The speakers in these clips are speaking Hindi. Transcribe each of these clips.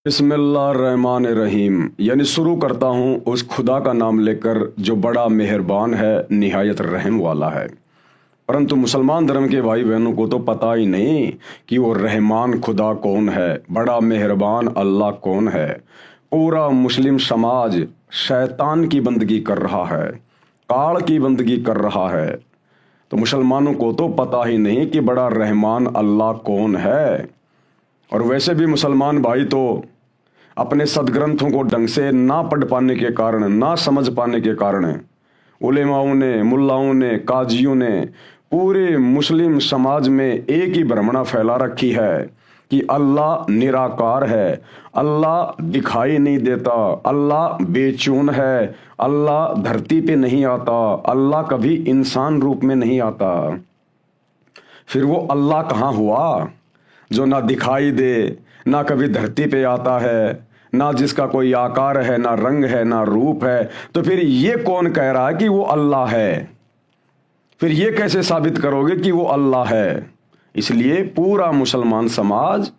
बिस्मिल्लाहिर्रहमानिर्रहीम यानी शुरू करता हूँ उस खुदा का नाम लेकर जो बड़ा मेहरबान है, निहायत रहम वाला है। परंतु मुसलमान धर्म के भाई बहनों को तो पता ही नहीं कि वो रहमान खुदा कौन है, बड़ा मेहरबान अल्लाह कौन है। पूरा मुस्लिम समाज शैतान की बंदगी कर रहा है, काल की बंदगी कर रहा है। तो मुसलमानों को तो पता ही नहीं कि बड़ा रहमान अल्लाह कौन है। और वैसे भी मुसलमान भाई तो अपने सदग्रंथों को ढंग से ना पढ़ पाने के कारण, ना समझ पाने के कारण उलेमाओं ने, मुल्लाओं ने, काजियों ने पूरे मुस्लिम समाज में एक ही भ्रमणा फैला रखी है कि अल्लाह निराकार है, अल्लाह दिखाई नहीं देता, अल्लाह बेचून है, अल्लाह धरती पे नहीं आता, अल्लाह कभी इंसान रूप में नहीं आता। फिर वो अल्लाह कहाँ हुआ जो ना दिखाई दे, ना कभी धरती पे आता है, ना जिसका कोई आकार है, ना रंग है, ना रूप है। तो फिर ये कौन कह रहा है कि वो अल्लाह है? फिर ये कैसे साबित करोगे कि वो अल्लाह है? इसलिए पूरा मुसलमान समाज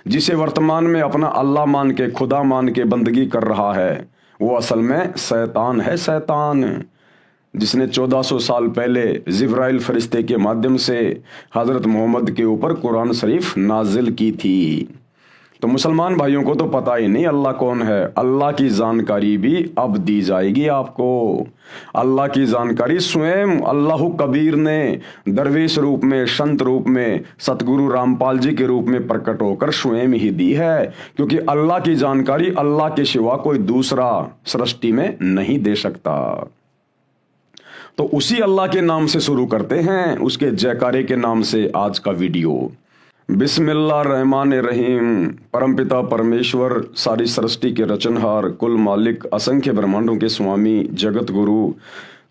जिसे वर्तमान में अपना अल्लाह मान के, खुदा मान के बंदगी कर रहा है, वो असल में शैतान है। शैतान जिसने 1400 साल पहले जिब्राइल फरिश्ते के माध्यम से हजरत मोहम्मद के ऊपर कुरान शरीफ नाजिल की थी। तो मुसलमान भाइयों को तो पता ही नहीं अल्लाह कौन है। अल्लाह की जानकारी भी अब दी जाएगी आपको। अल्लाह की जानकारी स्वयं अल्लाह कबीर ने दरवेश रूप में, संत रूप में, सतगुरु रामपाल जी के रूप में प्रकट होकर स्वयं ही दी है, क्योंकि अल्लाह की जानकारी अल्लाह के सिवा कोई दूसरा सृष्टि में नहीं दे सकता। तो उसी अल्लाह के नाम से शुरू करते हैं, उसके जयकारे के नाम से आज का वीडियो। बिस्मिल्लाहिर्रहमानिर्रहीम। परमपिता परमेश्वर, सारी सृष्टि के रचनहार, कुल मालिक, असंख्य ब्रह्मांडों के स्वामी, जगत गुरु,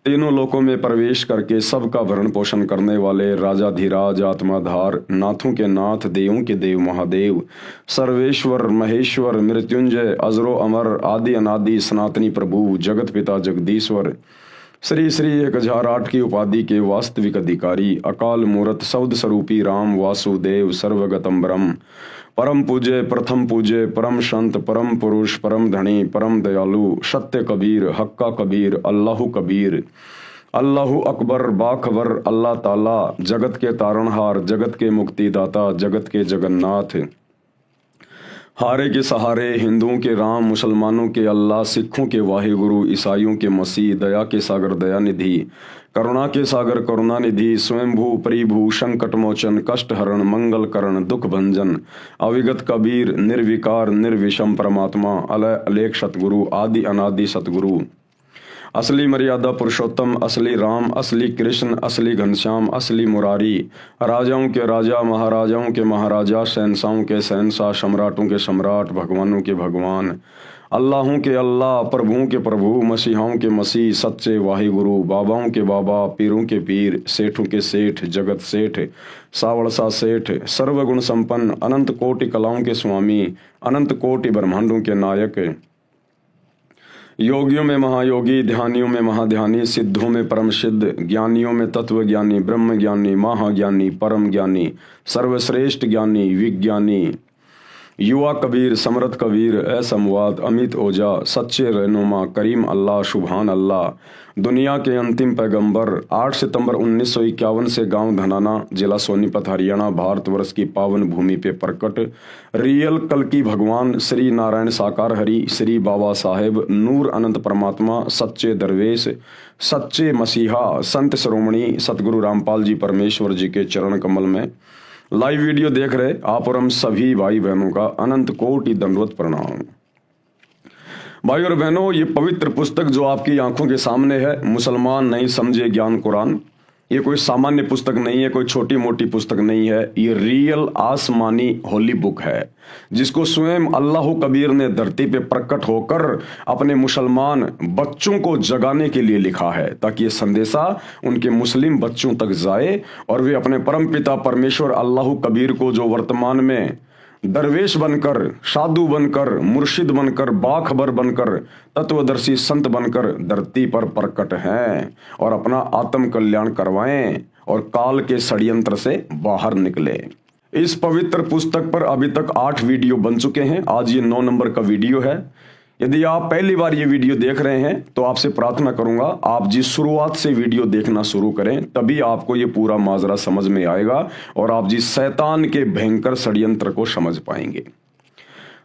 तीनों लोकों में प्रवेश करके सबका भरण पोषण करने वाले, राजाधिराज, आत्माधार, नाथों के नाथ, देवों के देव, महादेव, सर्वेश्वर, महेश्वर, मृत्युंजय, अजरो अमर, आदि अनादि, सनातनी प्रभु, जगत पिता जगदीश्वर, श्री श्री 1008 की उपाधि के वास्तविक अधिकारी, अकाल मूर्त, शब्द स्वरूपी राम वासुदेव, सर्वगतम ब्रह्म, परम पूज्य, प्रथम पूज्य, परम संत, परम पुरुष, परम धनी, परम दयालु, सत्य कबीर, हक्का कबीर, अल्लाह कबीर, अल्लाह अकबर, बाखबर, अल्लाह ताला, जगत के तारणहार, जगत के मुक्तिदाता, जगत के जगन्नाथ, हारे के सहारे, हिंदुओं के राम, मुसलमानों के अल्लाह, सिखों के वाहिगुरु, ईसाइयों के मसीह, दया के सागर दयानिधि, करुणा के सागर करुणानिधि, स्वयंभू परिभू, संकट मोचन, कष्ट हरण, मंगल करण, दुख भंजन, अविगत कबीर, निर्विकार निर्विषम परमात्मा, अलय अलेख सतगुरु, आदि अनादि सतगुरु, असली मर्यादा पुरुषोत्तम, असली राम, असली कृष्ण, असली घनश्याम, असली मुरारी, राजाओं के राजा, महाराजाओं के महाराजा, शहंशाहों के शहंशाह, सम्राटों के सम्राट, भगवानों के भगवान, अल्लाहों के अल्लाह, प्रभुओं के प्रभु, मसीहाओं के मसीह, सच्चे वाहिगुरु, बाबाओं के बाबा, पीरों के पीर, सेठों के सेठ, जगत सेठ, सावड़सा सेठ, सर्वगुण संपन्न, अनंत कोटि कलाओं के स्वामी, अनंत कोटि ब्रह्मांडों के नायक, योगियों में महायोगी, ध्यानियों में महाध्यानी, सिद्धों में परम सिद्ध, ज्ञानियों में तत्व ज्ञानी, ब्रह्म ज्ञानी, महाज्ञानी, परम ज्ञानी, सर्वश्रेष्ठ ज्ञानी, विज्ञानी, युवा कबीर, समरथ कबीर, असमवाद, अमित ओझा, सच्चे रहनुमा, करीम अल्लाह, सुभान अल्लाह, दुनिया के अंतिम पैगंबर, 8 सितंबर 1951 से गांव धनाना, जिला सोनीपत, हरियाणा, भारतवर्ष की पावन भूमि पे प्रकट रियल कल की भगवान श्री नारायण साकार हरि, श्री बाबा साहेब, नूर अनंत परमात्मा, सच्चे दरवेश, सच्चे मसीहा, संत शिरोमणि सतगुरु रामपाल जी परमेश्वर जी के चरण कमल में लाइव वीडियो देख रहे आप और हम सभी भाई बहनों का अनंत कोटि दंडवत प्रणाम। भाई और बहनों, ये पवित्र पुस्तक जो आपकी आंखों के सामने है, मुसलमान नहीं समझे ज्ञान कुरान, ये कोई सामान्य पुस्तक नहीं है, कोई छोटी मोटी पुस्तक नहीं है। ये रियल आसमानी होली बुक है, जिसको स्वयं अल्लाह कबीर ने धरती पे प्रकट होकर अपने मुसलमान बच्चों को जगाने के लिए लिखा है, ताकि ये संदेशा उनके मुस्लिम बच्चों तक जाए और वे अपने परमपिता परमेश्वर अल्लाह कबीर को, जो वर्तमान में दरवेश बनकर, साधु बनकर, मुर्शिद बनकर, बाखबर बनकर, तत्वदर्शी संत बनकर धरती पर प्रकट हैं, और अपना आत्म कल्याण करवाएं और काल के षड्यंत्र से बाहर निकले। इस पवित्र पुस्तक पर अभी तक 8 वीडियो बन चुके हैं। आज ये 9 नंबर का वीडियो है। यदि आप पहली बार ये वीडियो देख रहे हैं तो आपसे प्रार्थना करूंगा आप जिस शुरुआत से वीडियो देखना शुरू करें, तभी आपको ये पूरा माजरा समझ में आएगा और आप जिस शैतान के भयंकर षड्यंत्र को समझ पाएंगे।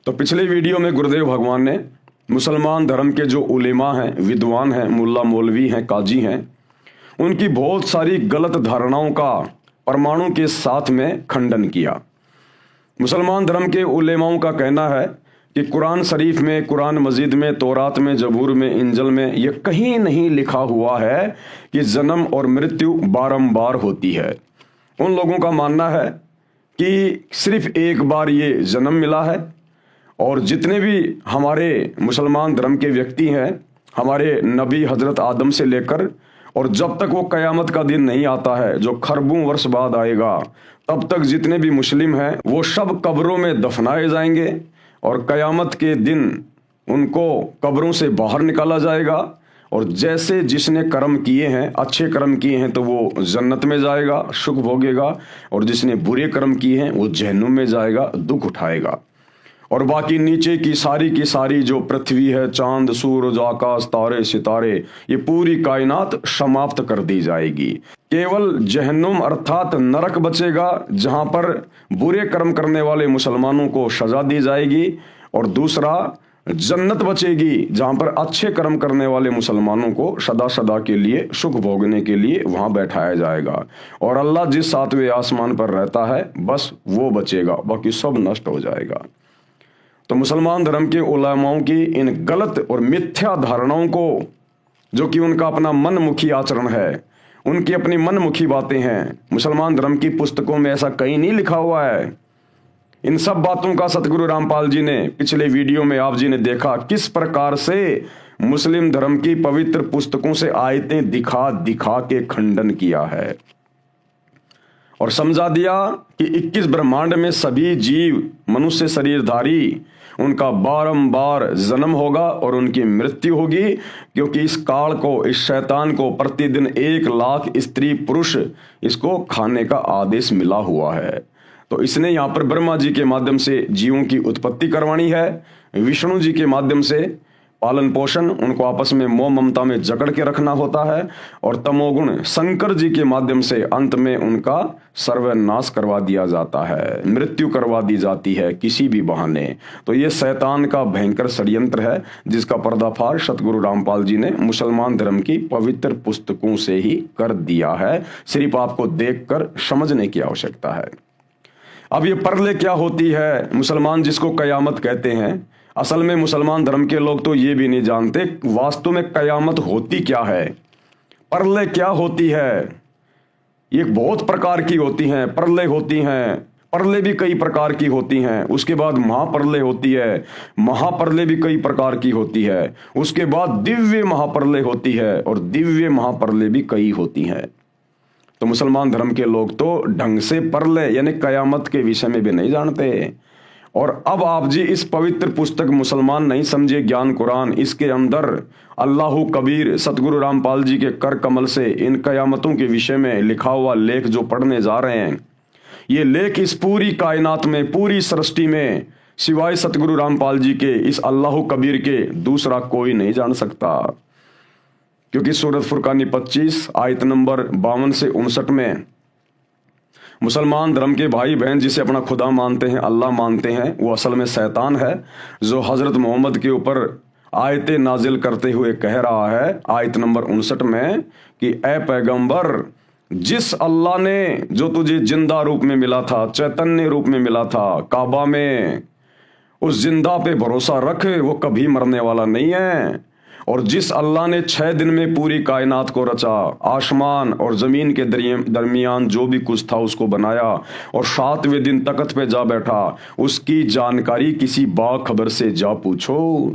तो पिछले वीडियो में गुरुदेव भगवान ने मुसलमान धर्म के जो उलेमा हैं, विद्वान हैं, मुल्ला मौलवी हैं, काजी हैं, उनकी बहुत सारी गलत धारणाओं का परमाणु के साथ में खंडन किया। मुसलमान धर्म के उलेमाओं का कहना है कि कुरान शरीफ में, कुरान मजीद में, तौरात में, जबूर में, इंजल में यह कहीं नहीं लिखा हुआ है कि जन्म और मृत्यु बारंबार होती है। उन लोगों का मानना है कि सिर्फ एक बार ये जन्म मिला है और जितने भी हमारे मुसलमान धर्म के व्यक्ति हैं, हमारे नबी हजरत आदम से लेकर और जब तक वो कयामत का दिन नहीं आता है जो खरबों वर्ष बाद आएगा, तब तक जितने भी मुस्लिम हैं वो सब कब्रों में दफनाए जाएंगे और कयामत के दिन उनको कब्रों से बाहर निकाला जाएगा और जैसे जिसने कर्म किए हैं, अच्छे कर्म किए हैं तो वो जन्नत में जाएगा, सुख भोगेगा, और जिसने बुरे कर्म किए हैं वो जहन्नुम में जाएगा, दुख उठाएगा। और बाकी नीचे की सारी जो पृथ्वी है, चांद, सूरज, आकाश, तारे, सितारे, ये पूरी कायनात समाप्त कर दी जाएगी। केवल जहन्नुम अर्थात नरक बचेगा जहां पर बुरे कर्म करने वाले मुसलमानों को सजा दी जाएगी, और दूसरा जन्नत बचेगी जहां पर अच्छे कर्म करने वाले मुसलमानों को सदा सदा के लिए सुख भोगने के लिए वहां बैठाया जाएगा। और अल्लाह जिस 7वें आसमान पर रहता है बस वो बचेगा, बाकी सब नष्ट हो जाएगा। तो मुसलमान धर्म के उलेमाओं की इन गलत और मिथ्या धारणाओं को, जो कि उनका अपना मनमुखी आचरण है, उनकी अपनी मनमुखी बातें हैं, मुसलमान धर्म की पुस्तकों में ऐसा कहीं नहीं लिखा हुआ है। इन सब बातों का सतगुरु रामपाल जी ने पिछले वीडियो में आप जी ने देखा किस प्रकार से मुस्लिम धर्म की पवित्र पुस्तकों से आयतें दिखा दिखा के खंडन किया है और समझा दिया कि 21 ब्रह्मांड में सभी जीव मनुष्य शरीरधारी, उनका बारंबार जन्म होगा और उनकी मृत्यु होगी, क्योंकि इस काल को, इस शैतान को प्रतिदिन 1 लाख स्त्री पुरुष इसको खाने का आदेश मिला हुआ है। तो इसने यहाँ पर ब्रह्मा जी के माध्यम से जीवों की उत्पत्ति करवानी है, विष्णु जी के माध्यम से पालन पोषण, उनको आपस में मोह ममता में जकड़ के रखना होता है, और तमोगुण शंकर जी के माध्यम से अंत में उनका सर्वनाश करवा दिया जाता है, मृत्यु करवा दी जाती है किसी भी बहाने। तो ये शैतान का भयंकर षड्यंत्र है जिसका पर्दाफाश सतगुरु रामपाल जी ने मुसलमान धर्म की पवित्र पुस्तकों से ही कर दिया है। सिर्फ आपको देखकर समझने की आवश्यकता है। अब ये परले क्या होती है, मुसलमान जिसको कयामत कहते हैं, असल में मुसलमान धर्म के लोग तो ये भी नहीं जानते वास्तव में कयामत होती क्या है, परले क्या होती है। ये बहुत प्रकार की होती हैं, परले होती हैं, परले भी कई प्रकार की होती हैं, उसके बाद महापरले होती है, महापरले भी कई प्रकार की होती है, उसके बाद दिव्य महापरले होती है और दिव्य महापरले भी कई होती हैं। तो मुसलमान धर्म के लोग तो ढंग से परले यानी कयामत के विषय में भी नहीं जानते। और अब आप जी इस पवित्र पुस्तक मुसलमान नहीं समझे ज्ञान कुरान, इसके अंदर अल्लाहु कबीर सतगुरु रामपाल जी के कर कमल से इन कयामतों के विषय में लिखा हुआ लेख जो पढ़ने जा रहे हैं, ये लेख इस पूरी कायनात में, पूरी सृष्टि में सिवाय सतगुरु रामपाल जी के, इस अल्लाहु कबीर के दूसरा कोई नहीं जान सकता। क्योंकि सूरत फुरकानी 25 आयत नंबर 52 से 59 में मुसलमान धर्म के भाई बहन जिसे अपना खुदा मानते हैं, अल्लाह मानते हैं, वो असल में शैतान है जो हजरत मोहम्मद के ऊपर आयतें नाजिल करते हुए कह रहा है आयत नंबर 59 में कि ए पैगंबर, जिस अल्लाह ने जो तुझे जिंदा रूप में मिला था, चैतन्य रूप में मिला था काबा में, उस जिंदा पे भरोसा रख, वो कभी मरने वाला नहीं है। और जिस अल्लाह ने 6 दिन में पूरी कायनात को रचा, आसमान और जमीन के दरमियान जो भी कुछ था उसको बनाया और 7वें दिन तख्त पे जा बैठा, उसकी जानकारी किसी बाखबर से जा पूछो।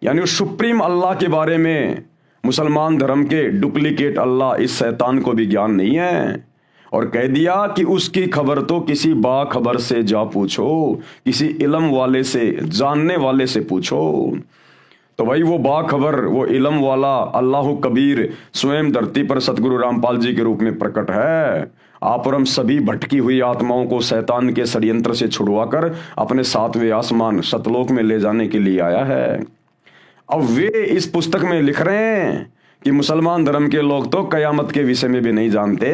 यानी उस सुप्रीम अल्लाह के बारे में मुसलमान धर्म के डुप्लीकेट अल्लाह इस शैतान को भी ज्ञान नहीं है, और कह दिया कि उसकी खबर तो किसी बाखबर से जा पूछो, किसी इल्म वाले से, जानने वाले से पूछो। तो भाई वो बाखबर, वो इल्म वाला अल्लाह कबीर स्वयं धरती पर सतगुरु रामपाल जी के रूप में प्रकट है। आप और हम सभी भटकी हुई आत्माओं को शैतान के षड्यंत्र से छुड़वाकर अपने सातवें आसमान सतलोक में ले जाने के लिए आया है। अब वे इस पुस्तक में लिख रहे हैं कि मुसलमान धर्म के लोग तो कयामत के विषय में भी नहीं जानते।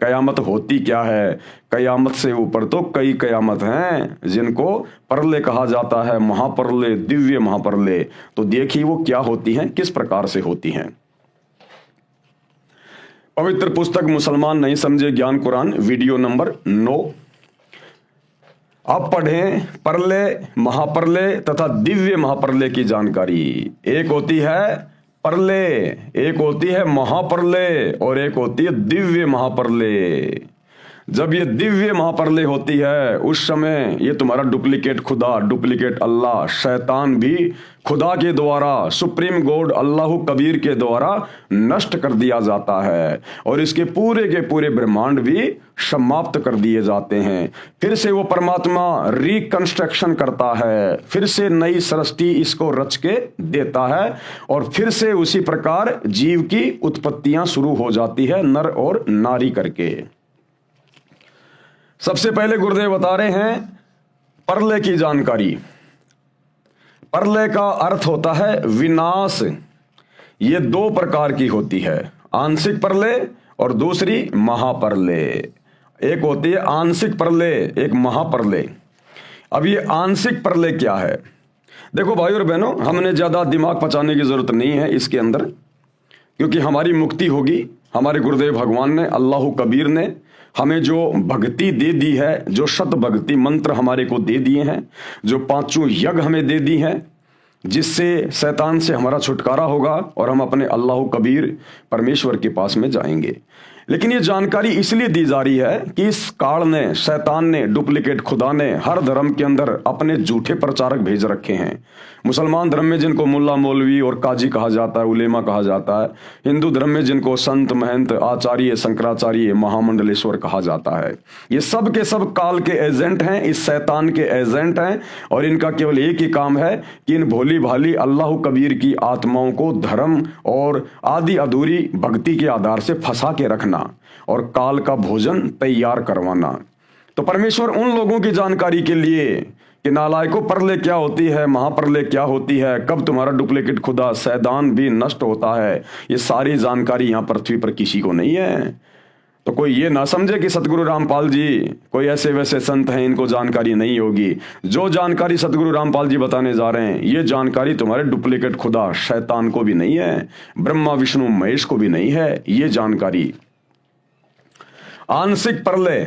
कयामत होती क्या है? कयामत से ऊपर तो कई कयामत हैं जिनको परले कहा जाता है, महापरले, दिव्य महापरले। तो देखिए वो क्या होती हैं, किस प्रकार से होती हैं। पवित्र पुस्तक मुसलमान नहीं समझे ज्ञान कुरान, वीडियो नंबर 9। अब पढ़ें परले, महापरले तथा दिव्य महापरले की जानकारी। एक होती है परले, एक होती है महापरले और एक होती है दिव्य महापरले। जब ये दिव्य महापरले होती है उस समय ये तुम्हारा डुप्लीकेट खुदा, डुप्लीकेट अल्लाह, शैतान भी खुदा के द्वारा, सुप्रीम गॉड अल्लाह कबीर के द्वारा नष्ट कर दिया जाता है और इसके पूरे के पूरे ब्रह्मांड भी समाप्त कर दिए जाते हैं। फिर से वो परमात्मा रिकंस्ट्रक्शन करता है, फिर से नई सृष्टि इसको रच के देता है और फिर से उसी प्रकार जीव की उत्पत्तियां शुरू हो जाती है, नर और नारी करके। सबसे पहले गुरुदेव बता रहे हैं परले की जानकारी। परले का अर्थ होता है विनाश। ये दो प्रकार की होती है, आंशिक परले और दूसरी महापरले। एक होती है आंशिक परले, एक महापरले। अब ये आंशिक परले क्या है? देखो भाई और बहनों, हमने ज्यादा दिमाग पचाने की जरूरत नहीं है इसके अंदर, क्योंकि हमारी मुक्ति होगी। हमारे गुरुदेव भगवान ने, अल्लाह कबीर ने हमें जो भक्ति दे दी है, जो शत भक्ति मंत्र हमारे को दे दिए हैं, जो पांचों यज्ञ हमें दे दी हैं, जिससे शैतान से हमारा छुटकारा होगा और हम अपने अल्लाह कबीर परमेश्वर के पास में जाएंगे। लेकिन ये जानकारी इसलिए दी जा रही है कि इस काल ने, शैतान ने, डुप्लीकेट खुदा ने हर धर्म के अंदर अपने झूठे प्रचारक भेज रखे हैं। मुसलमान धर्म में जिनको मुल्ला मौलवी और काजी कहा जाता है, उलेमा कहा जाता है। हिंदू धर्म में जिनको संत, महंत, आचार्य, शंकराचार्य, महामंडलेश्वर कहा जाता है। ये सब के सब काल के एजेंट हैं, इस शैतान के एजेंट हैं और इनका केवल एक ही काम है कि इन भोली भाली अल्लाह कबीर की आत्माओं को धर्म और आदि अधूरी भक्ति के आधार से फंसा के रखना और काल का भोजन तैयार करवाना। तो परमेश्वर उन लोगों की जानकारी के लिए कि नालायकों, परले क्या होती है, महापरले क्या होती है, कब तुम्हारा डुप्लीकेट खुदा शैतान भी नष्ट होता है, ये सारी जानकारी यहां पृथ्वी पर किसी को नहीं है। तो कोई ये ना समझे कि सतगुरु रामपाल जी कोई ऐसे वैसे संत हैं, इनको जानकारी नहीं होगी। जो जानकारी सतगुरु रामपाल जी बताने जा रहे हैं, ये जानकारी तुम्हारे डुप्लीकेट खुदा शैतान को भी नहीं है, ब्रह्मा विष्णु महेश को भी नहीं है। ये जानकारी आंशिक परले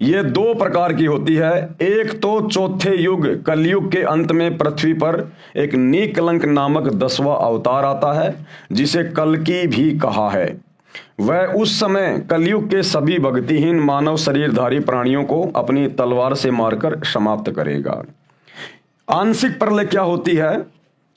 ये दो प्रकार की होती है। एक तो चौथे युग, कलयुग के अंत में पृथ्वी पर एक निकलंक नामक 10वां अवतार आता है, जिसे कल्कि भी कहा है। वह उस समय कलयुग के सभी भक्तिहीन मानव शरीरधारी प्राणियों को अपनी तलवार से मारकर समाप्त करेगा। आंशिक परले क्या होती है?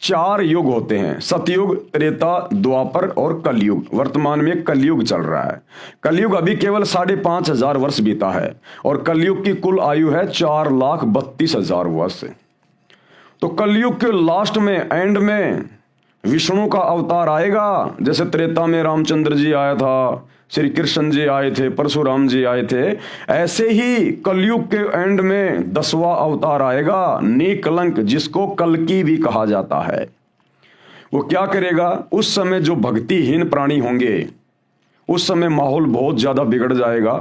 4 युग होते हैं, सतयुग, त्रेता, द्वापर और कलयुग। वर्तमान में कलयुग चल रहा है। कलयुग अभी केवल 5,500 वर्ष बीता है और कलयुग की कुल आयु है 4,32,000 वर्ष। तो कलयुग के लास्ट में, एंड में विष्णु का अवतार आएगा। जैसे त्रेता में रामचंद्र जी आया था, श्री कृष्ण जी आए थे, परशुराम जी आए थे, ऐसे ही कलयुग के एंड में 10वां अवतार आएगा, निकलंक, जिसको कल्कि भी कहा जाता है। वो क्या करेगा? उस समय जो भक्तिहीन प्राणी होंगे, उस समय माहौल बहुत ज्यादा बिगड़ जाएगा,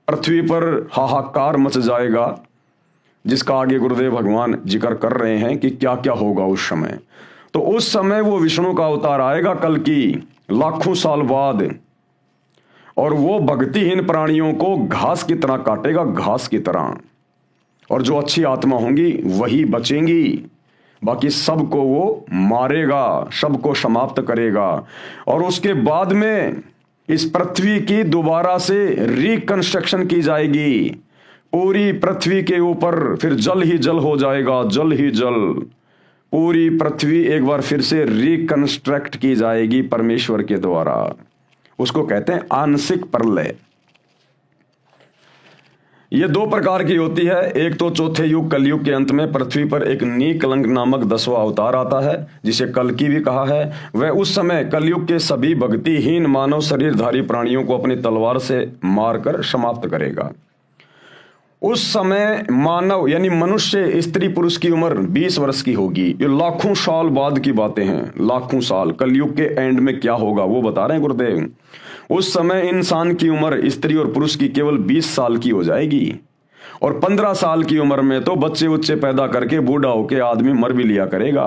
पृथ्वी पर हाहाकार मच जाएगा, जिसका आगे गुरुदेव भगवान जिक्र कर रहे हैं कि क्या क्या होगा उस समय। तो उस समय वो विष्णु का अवतार आएगा कल्कि, लाखों साल बाद, और वो भक्तिहीन प्राणियों को घास की तरह काटेगा, घास की तरह। और जो अच्छी आत्मा होंगी वही बचेंगी, बाकी सबको वो मारेगा, सबको समाप्त करेगा। और उसके बाद में इस पृथ्वी की दोबारा से रिकंस्ट्रक्शन की जाएगी। पूरी पृथ्वी के ऊपर फिर जल ही जल हो जाएगा, जल ही जल। पूरी पृथ्वी एक बार फिर से रिकंस्ट्रक्ट की जाएगी परमेश्वर के द्वारा। उसको कहते हैं आंशिक परलय। ये दो प्रकार की होती है। एक तो चौथे युग कलयुग के अंत में पृथ्वी पर एक नीकलंक नामक 10वां अवतार आता है, जिसे कल्कि भी कहा है। वह उस समय कलयुग के सभी भक्तिहीन मानव शरीरधारी प्राणियों को अपनी तलवार से मारकर समाप्त करेगा। उस समय मानव यानी मनुष्य स्त्री पुरुष की उम्र 20 वर्ष की होगी। ये लाखों साल बाद की बातें हैं, लाखों साल। कलयुग के एंड में क्या होगा वो बता रहे हैं गुरुदेव। उस समय इंसान की उम्र स्त्री और पुरुष की केवल 20 साल की हो जाएगी, और 15 साल की उम्र में तो बच्चे उच्चे पैदा करके बूढ़ा होके आदमी मर भी लिया करेगा।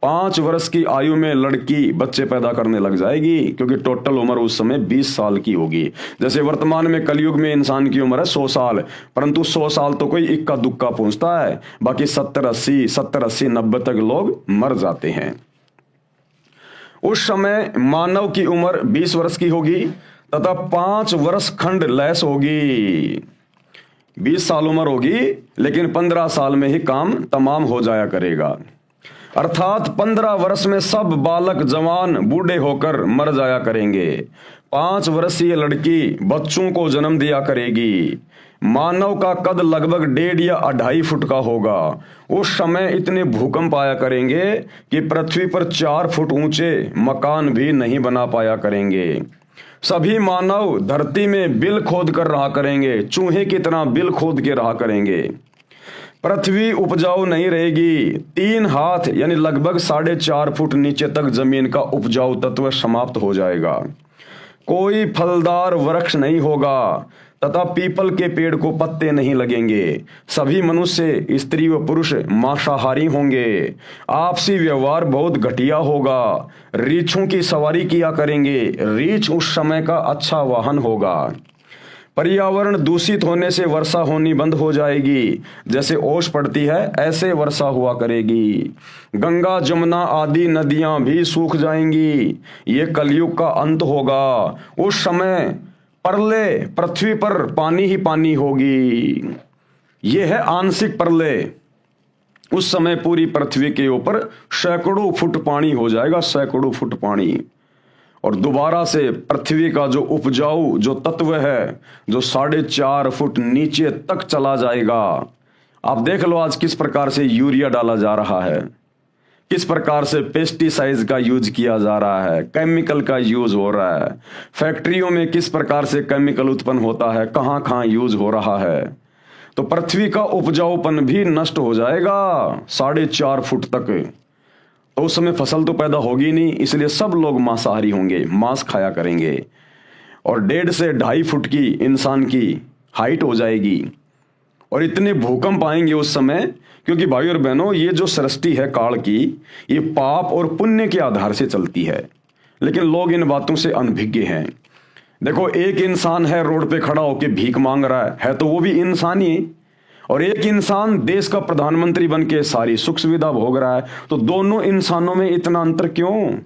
5 वर्ष की आयु में लड़की बच्चे पैदा करने लग जाएगी, क्योंकि टोटल उम्र उस समय 20 साल की होगी। जैसे वर्तमान में कलयुग में इंसान की उम्र है 100 साल, परंतु 100 साल तो कोई इक्का दुक्का पहुंचता है, बाकी 70-80 90 तक लोग मर जाते हैं। उस समय मानव की उम्र 20 वर्ष की होगी तथा 5 वर्ष खंड लैस होगी। 20 साल उम्र होगी, लेकिन 15 साल में ही काम तमाम हो जाया करेगा। अर्थात 15 वर्ष में सब बालक जवान बूढ़े होकर मर जाया करेंगे। 5 वर्षीय लड़की बच्चों को जन्म दिया करेगी। मानव का कद लगभग 1.5 या 2.5 फुट का होगा। उस समय इतने भूकंप आया करेंगे कि पृथ्वी पर 4 फुट ऊंचे मकान भी नहीं बना पाया करेंगे। सभी मानव धरती में बिल खोद कर रहा करेंगे, चूहे की तरह बिल खोद के रहा करेंगे। पृथ्वी उपजाऊ नहीं रहेगी। 3 हाथ यानी लगभग 4.5 फुट नीचे तक जमीन का उपजाऊ तत्व समाप्त हो जाएगा। कोई फलदार वृक्ष नहीं होगा तथा पीपल के पेड़ को पत्ते नहीं लगेंगे। सभी मनुष्य स्त्री व पुरुष मांसाहारी होंगे। आपसी व्यवहार बहुत घटिया होगा। रीछों की सवारी किया करेंगे। रीछ उस समय का अच्छा वाहन होगा। पर्यावरण दूषित होने से वर्षा होनी बंद हो जाएगी। जैसे ओस पड़ती है ऐसे वर्षा हुआ करेगी। गंगा जमुना आदि नदियां भी सूख जाएंगी। ये कलयुग का अंत होगा। उस समय प्रलय, पृथ्वी पर पानी ही पानी होगी। यह है आंशिक प्रलय। उस समय पूरी पृथ्वी के ऊपर सैकड़ों फुट पानी हो जाएगा, सैकड़ों फुट पानी। और दोबारा से पृथ्वी का जो उपजाऊ जो तत्व है, जो 4.5 फुट नीचे तक चला जाएगा। आप देख लो आज किस प्रकार से यूरिया डाला जा रहा है, किस प्रकार से पेस्टिसाइड्स का यूज किया जा रहा है, केमिकल का यूज हो रहा है। फैक्ट्रियों में किस प्रकार से केमिकल उत्पन्न होता है, कहां कहां यूज हो रहा है। तो पृथ्वी का उपजाऊपन भी नष्ट हो जाएगा 4.5 फुट तक। तो उस समय फसल तो पैदा होगी नहीं, इसलिए सब लोग मांसाहारी होंगे, मांस खाया करेंगे। और 1.5 से 2.5 फुट की इंसान की हाइट हो जाएगी। और इतने भूकंप आएंगे उस समय, क्योंकि भाई और बहनों ये जो सृष्टि है काल की, ये पाप और पुण्य के आधार से चलती है। लेकिन लोग इन बातों से अनभिज्ञ हैं। देखो, एक इंसान है रोड पे खड़ा होकर भीख मांग रहा है तो वो भी इंसान ही। और एक इंसान देश का प्रधानमंत्री बन के सारी सुख सुविधा भोग रहा है। तो दोनों इंसानों में इतना अंतर क्यों?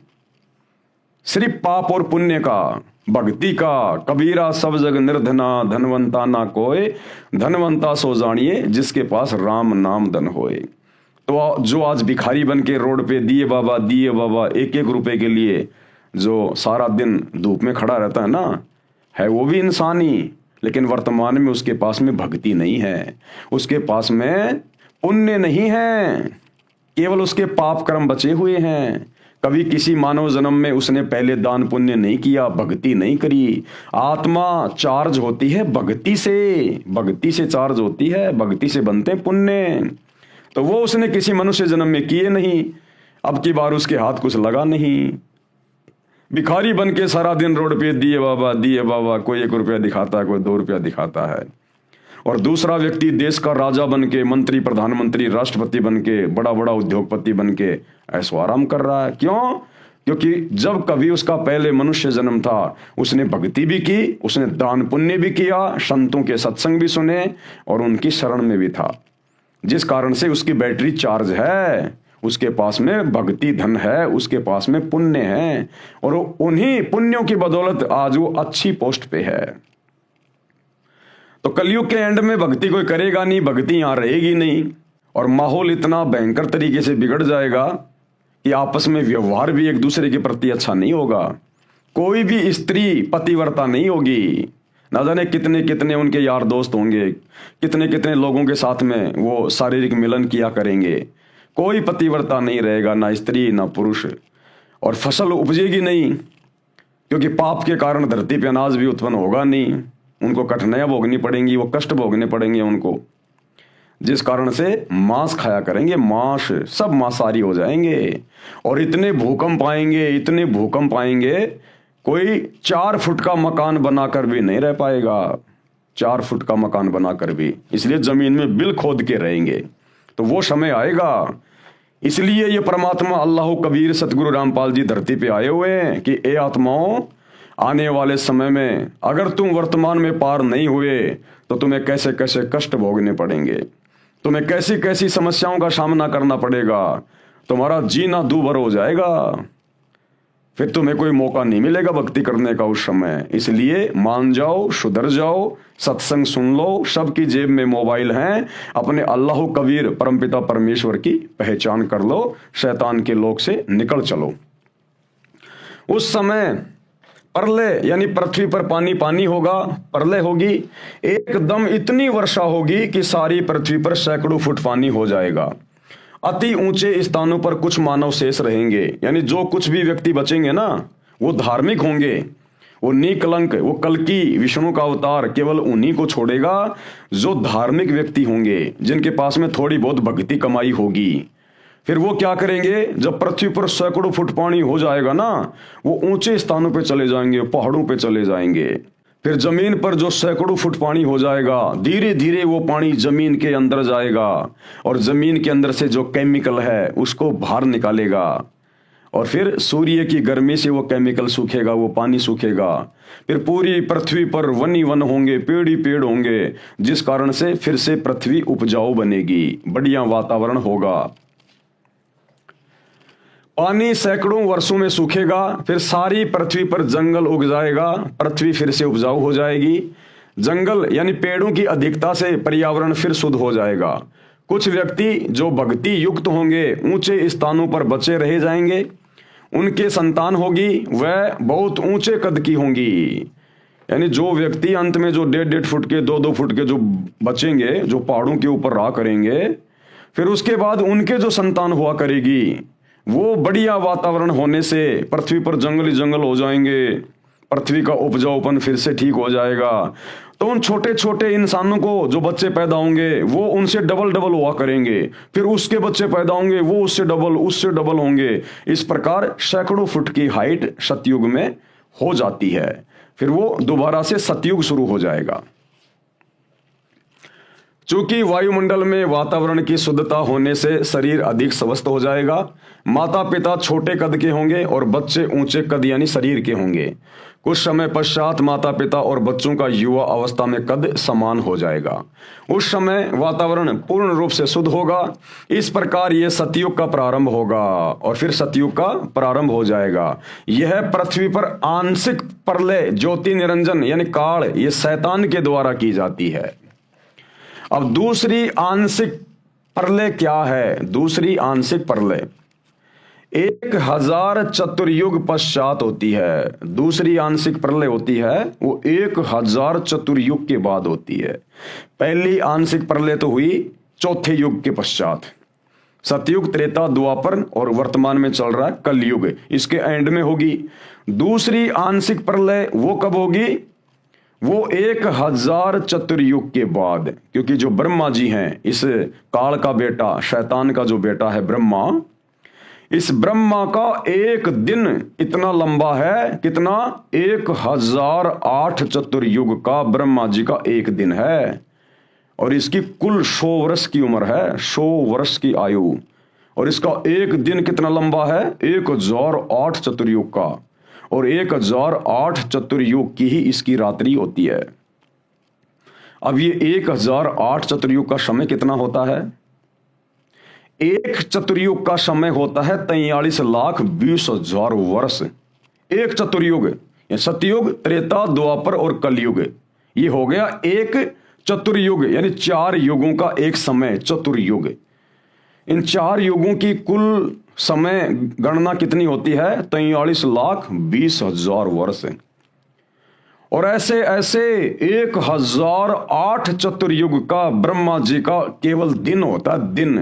सिर्फ पाप और पुण्य का, भक्ति का। कबीरा सब जग निर्धना, धनवंता ना कोय, धनवंता सो जानिए जिसके पास राम नाम धन होए। तो जो आज भिखारी बन के रोड पे दिए बाबा 1-1 रुपए के लिए जो सारा दिन धूप में खड़ा रहता है ना, है वो भी इंसान ही। लेकिन वर्तमान में उसके पास में भक्ति नहीं है, उसके पास में पुण्य नहीं है, केवल उसके पाप कर्म बचे हुए हैं। कभी किसी मानव जन्म में उसने पहले दान पुण्य नहीं किया, भक्ति नहीं करी। आत्मा चार्ज होती है भक्ति से, भक्ति से चार्ज होती है, भक्ति से बनते पुण्य। तो वो उसने किसी मनुष्य जन्म में किए नहीं। अब की बार उसके हाथ कुछ लगा नहीं। भिखारी बन के सारा दिन रोड पे दिए बाबा, कोई 1 रुपया दिखाता है, कोई 2 रुपया दिखाता है। और दूसरा व्यक्ति देश का राजा बन के, मंत्री, प्रधानमंत्री, राष्ट्रपति बन के, बड़ा बड़ा उद्योगपति बन के ऐसो आराम कर रहा है। क्यों? क्योंकि जब कभी उसका पहले मनुष्य जन्म था, उसने भक्ति भी की, उसने दान पुण्य भी किया, संतों के सत्संग भी सुने और उनकी शरण में भी था, जिस कारण से उसकी बैटरी चार्ज है। उसके पास में भक्ति धन है, उसके पास में पुण्य है, और उन्हीं पुण्यों की बदौलत आज वो अच्छी पोस्ट पे है। तो कलयुग के एंड में भक्ति कोई करेगा नहीं, भक्ति यहां रहेगी नहीं, और माहौल इतना भयंकर तरीके से बिगड़ जाएगा कि आपस में व्यवहार भी एक दूसरे के प्रति अच्छा नहीं होगा। कोई भी स्त्री पतिव्रता नहीं होगी। ना जाने कितने कितने उनके यार दोस्त होंगे, कितने कितने लोगों के साथ में वो शारीरिक मिलन किया करेंगे। कोई पतिव्रता नहीं रहेगा, ना स्त्री ना पुरुष, और फसल उपजेगी नहीं, क्योंकि पाप के कारण धरती पे अनाज भी उत्पन्न होगा नहीं। उनको कठिनाइयां भोगनी पड़ेंगी, वो कष्ट भोगने पड़ेंगे उनको, जिस कारण से मांस खाया करेंगे, मांस सब मांसाहारी हो जाएंगे। और इतने भूकंप आएंगे, इतने भूकंप आएंगे, कोई 4 फुट का मकान बनाकर भी नहीं रह पाएगा, 4 फुट का मकान बनाकर भी। इसलिए जमीन में बिल खोद के रहेंगे। तो वो समय आएगा। इसलिए ये परमात्मा अल्लाह कबीर सतगुरु रामपाल जी धरती पे आए हुए हैं कि ए आत्माओं, आने वाले समय में अगर तुम वर्तमान में पार नहीं हुए तो तुम्हें कैसे कैसे कष्ट भोगने पड़ेंगे, तुम्हें कैसी कैसी समस्याओं का सामना करना पड़ेगा, तुम्हारा जीना दूभर हो जाएगा, फिर तुम्हें कोई मौका नहीं मिलेगा भक्ति करने का उस समय। इसलिए मान जाओ, सुधर जाओ, सत्संग सुन लो, सबकी जेब में मोबाइल हैं, अपने अल्लाह कबीर परमपिता परमेश्वर की पहचान कर लो, शैतान के लोक से निकल चलो। उस समय प्रलय यानी पृथ्वी पर पानी पानी होगा, प्रलय होगी, एकदम इतनी वर्षा होगी कि सारी पृथ्वी पर सैकड़ों फुट पानी हो जाएगा। अति ऊंचे स्थानों पर कुछ मानव शेष रहेंगे, यानी जो कुछ भी व्यक्ति बचेंगे ना, वो धार्मिक होंगे, वो निकलंक, वो कल्कि विष्णु का अवतार केवल उन्हीं को छोड़ेगा जो धार्मिक व्यक्ति होंगे, जिनके पास में थोड़ी बहुत भक्ति कमाई होगी। फिर वो क्या करेंगे, जब पृथ्वी पर सैकड़ों फुट पानी हो जाएगा ना, वो ऊंचे स्थानों पे चले जाएंगे, पहाड़ों पे चले जाएंगे। फिर जमीन पर जो सैकड़ों फुट पानी हो जाएगा, धीरे धीरे वो पानी जमीन के अंदर जाएगा और जमीन के अंदर से जो केमिकल है उसको बाहर निकालेगा, और फिर सूर्य की गर्मी से वो केमिकल सूखेगा, वो पानी सूखेगा। फिर पूरी पृथ्वी पर वन ही वन होंगे, पेड़ ही पेड़ होंगे, जिस कारण से फिर से पृथ्वी उपजाऊ बनेगी, बढ़िया वातावरण होगा। पानी सैकड़ों वर्षों में सूखेगा, फिर सारी पृथ्वी पर जंगल उग जाएगा, पृथ्वी फिर से उपजाऊ हो जाएगी। जंगल यानी पेड़ों की अधिकता से पर्यावरण फिर शुद्ध हो जाएगा। कुछ व्यक्ति जो भक्ति युक्त होंगे ऊंचे स्थानों पर बचे रह जाएंगे, उनके संतान होगी, वह बहुत ऊंचे कद की होंगी। यानी जो व्यक्ति अंत में जो 1.5 फुट के 2-2 फुट के जो बचेंगे, जो पहाड़ों के ऊपर रहा करेंगे, फिर उसके बाद उनके जो संतान हुआ करेगी, वो बढ़िया वातावरण होने से पृथ्वी पर जंगल ही जंगल हो जाएंगे, पृथ्वी का उपजाऊपन फिर से ठीक हो जाएगा। तो उन छोटे छोटे इंसानों को जो बच्चे पैदा होंगे वो उनसे डबल डबल हुआ करेंगे, फिर उसके बच्चे पैदा होंगे वो उससे डबल होंगे। इस प्रकार सैकड़ों फुट की हाइट सतयुग में हो जाती है। फिर वो दोबारा से सतयुग शुरू हो जाएगा। चूंकि वायुमंडल में वातावरण की शुद्धता होने से शरीर अधिक स्वस्थ हो जाएगा, माता पिता छोटे कद के होंगे और बच्चे ऊंचे कद यानी शरीर के होंगे। कुछ समय पश्चात माता पिता और बच्चों का युवा अवस्था में कद समान हो जाएगा। उस समय वातावरण पूर्ण रूप से शुद्ध होगा। इस प्रकार यह सतयुग का प्रारंभ होगा और फिर सतयुग का प्रारंभ हो जाएगा। यह पृथ्वी पर आंशिक प्रलय ज्योति निरंजन यानी काल, ये शैतान के द्वारा की जाती है। अब दूसरी आंशिक प्रलय क्या है? दूसरी आंशिक प्रलय 1000 चतुर्युग पश्चात होती है। दूसरी आंशिक प्रलय होती है वो 1000 चतुर्युग के बाद होती है। पहली आंशिक प्रलय तो हुई चौथे युग के पश्चात, सतयुग, त्रेता, द्वापर और वर्तमान में चल रहा है कलयुग, इसके एंड में होगी। दूसरी आंशिक प्रलय वो कब होगी? वो 1000 चतुर्युग के बाद, क्योंकि जो ब्रह्मा जी हैं, इस काल का बेटा, शैतान का जो बेटा है ब्रह्मा, इस ब्रह्मा का एक दिन इतना लंबा है, कितना? 1008 चतुर्युग का ब्रह्मा जी का एक दिन है, और इसकी कुल 100 वर्ष की उम्र है, 100 वर्ष की आयु, और इसका एक दिन कितना लंबा है? 1008 चतुर्युग का, और 1008 चतुर्युग की ही इसकी रात्रि होती है। अब ये 1008 चतुर्युग का समय कितना होता है? एक चतुर्युग का समय होता है 43,20,000 वर्ष। एक चतुर्युग, सतयुग, त्रेता, द्वापर और कलयुग, ये हो गया एक चतुर्युग, यानी 4 युगों का एक समय, चतुर्युग। इन 4 युगों की कुल समय गणना कितनी होती है? 43,20,000 वर्ष। और ऐसे ऐसे 1008 चतुर्युग का ब्रह्मा जी का केवल दिन होता है, दिन।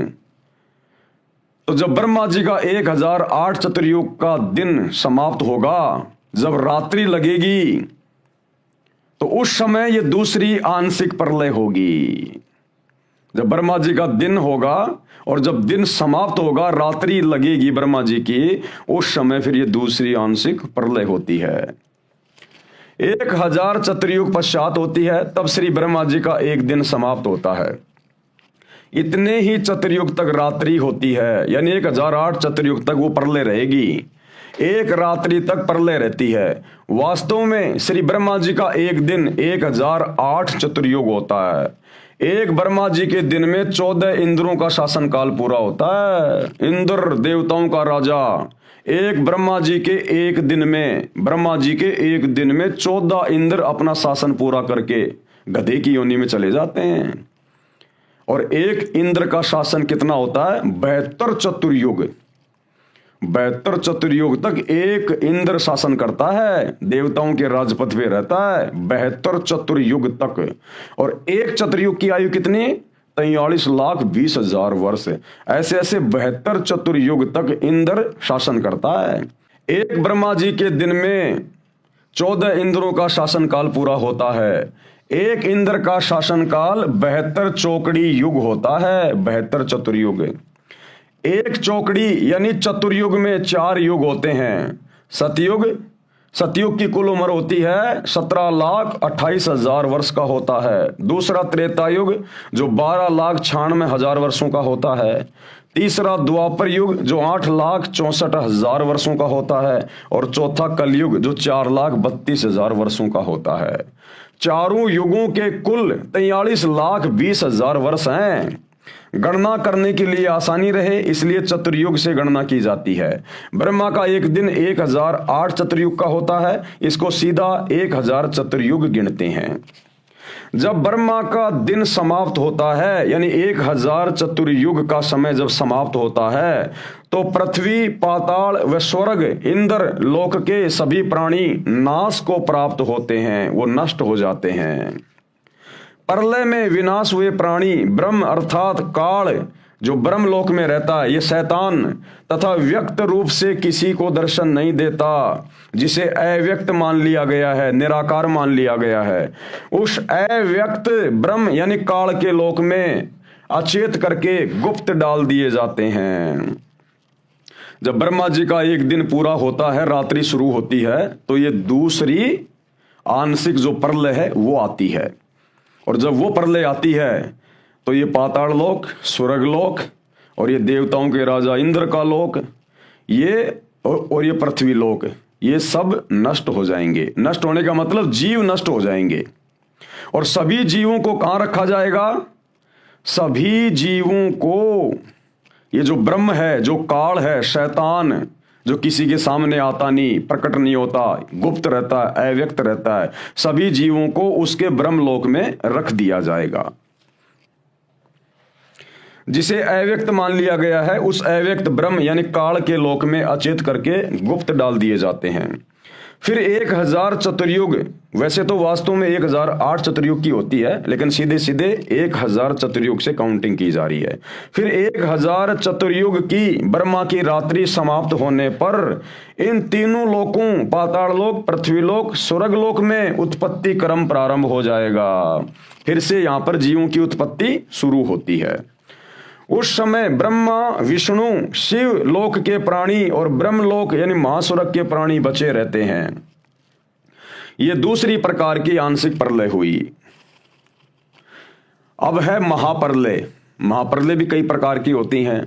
तो जब ब्रह्मा जी का 1008 चतुर्युग का दिन समाप्त होगा, जब रात्रि लगेगी, तो उस समय ये दूसरी आंशिक प्रलय होगी। जब ब्रह्मा जी का दिन होगा और जब दिन समाप्त होगा, रात्रि लगेगी ब्रह्मा जी की, उस समय फिर ये दूसरी आंशिक प्रलय होती है। 1000 चतुर्युग पश्चात होती है, तब श्री ब्रह्मा जी का एक दिन समाप्त होता है। इतने ही चतुर्युग तक रात्रि होती है, यानी 1008 चतुर्युग तक वो प्रलय रहेगी। एक रात्रि तक प्रलय रहती है। वास्तव में श्री ब्रह्मा जी का एक दिन 1008 चतुर्युग होता है। एक ब्रह्मा जी के दिन में 14 इंद्रों का शासन काल पूरा होता है। इंद्र देवताओं का राजा, एक ब्रह्मा जी के एक दिन में, ब्रह्मा जी के एक दिन में 14 इंद्र अपना शासन पूरा करके गधे की योनि में चले जाते हैं। और एक इंद्र का शासन कितना होता है? 72 चतुर्युग। 72 चतुर्युग तक एक इंद्र शासन करता है, देवताओं के राजपथ पे रहता है 72 चतुर्युग तक। और एक चतुर्युग की आयु कितनी? 43,20,000 वर्ष। ऐसे ऐसे 72 चतुर्युग तक इंद्र शासन करता है। एक ब्रह्मा जी के दिन में 14 इंद्रों का शासन काल पूरा होता है। एक इंद्र का शासन काल 72 चौकड़ी युग होता है, 72 चतुर्युग। एक चौकड़ी यानी चतुर्युग में 4 युग होते हैं। सतयुग की कुल उम्र होती है 17,28,000 वर्ष का होता है। दूसरा त्रेता युग जो 12,96,000 वर्षों का होता है। तीसरा द्वापर युग जो 8,64,000 वर्षों का होता है। और चौथा कलयुग जो 4,32,000 वर्षों का होता है। चारों युगों के कुल 43,20,000 वर्ष हैं। गणना करने के लिए आसानी रहे इसलिए चतुर्युग से गणना की जाती है। ब्रह्मा का एक दिन 1008 चतुर्युग का होता है, इसको सीधा 1000 चतुर्युग गिनते हैं। जब ब्रह्मा का दिन समाप्त होता है, यानी 1000 चतुर्युग का समय जब समाप्त होता है, तो पृथ्वी, पाताल व स्वर्ग, इंद्र लोक के सभी प्राणी नाश को प्राप्त होते हैं, वो नष्ट हो जाते हैं। प्रलय में विनाश हुए प्राणी ब्रह्म अर्थात काल जो ब्रह्मलोक में रहता है, ये शैतान तथा व्यक्त रूप से किसी को दर्शन नहीं देता, जिसे अव्यक्त मान लिया गया है, निराकार मान लिया गया है, उस अव्यक्त ब्रह्म यानी काल के लोक में अचेत करके गुप्त डाल दिए जाते हैं। जब ब्रह्मा जी का एक दिन पूरा होता है, रात्रि शुरू होती है, तो ये दूसरी आंशिक जो प्रलय है वो आती है। और जब वो प्रलय आती है तो ये पाताल लोक, स्वर्ग लोक और ये देवताओं के राजा इंद्र का लोक, ये और ये पृथ्वी लोक, ये सब नष्ट हो जाएंगे। नष्ट होने का मतलब जीव नष्ट हो जाएंगे। और सभी जीवों को कहां रखा जाएगा? सभी जीवों को, ये जो ब्रह्म है, जो काल है, शैतान जो किसी के सामने आता नहीं, प्रकट नहीं होता, गुप्त रहता है, अव्यक्त रहता है, सभी जीवों को उसके ब्रह्मलोक में रख दिया जाएगा। जिसे अव्यक्त मान लिया गया है, उस अव्यक्त ब्रह्म यानी काल के लोक में अचेत करके गुप्त डाल दिए जाते हैं। फिर 1000 चतुर्युग, वैसे तो वास्तव में 1008 चतुर्युग की होती है, लेकिन सीधे सीधे 1000 चतुर्युग से काउंटिंग की जा रही है। फिर 1000 चतुर्युग की ब्रह्मा की रात्रि समाप्त होने पर इन तीनों लोकों, पाताल लोक, पृथ्वी लोक, स्वर्ग लोक में उत्पत्ति क्रम प्रारंभ हो जाएगा। फिर से यहां पर जीवों की उत्पत्ति शुरू होती है। उस समय ब्रह्मा, विष्णु, शिव लोक के प्राणी और ब्रह्मलोक यानी महास्वर्ग के प्राणी बचे रहते हैं। यह दूसरी प्रकार की आंशिक प्रलय हुई। अब है महाप्रलय। महाप्रलय भी कई प्रकार की होती हैं,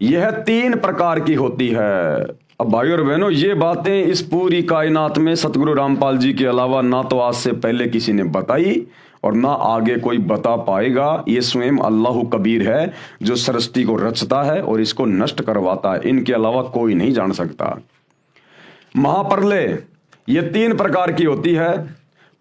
यह 3 प्रकार की होती है। अब भाइयों और बहनों, ये बातें इस पूरी कायनात में सतगुरु रामपाल जी के अलावा ना तो आज से पहले किसी ने बताई और ना आगे कोई बता पाएगा। ये स्वयं अल्लाह कबीर है जो सृष्टि को रचता है और इसको नष्ट करवाता है। इनके अलावा कोई नहीं जान सकता। महाप्रलय ये 3 प्रकार की होती है।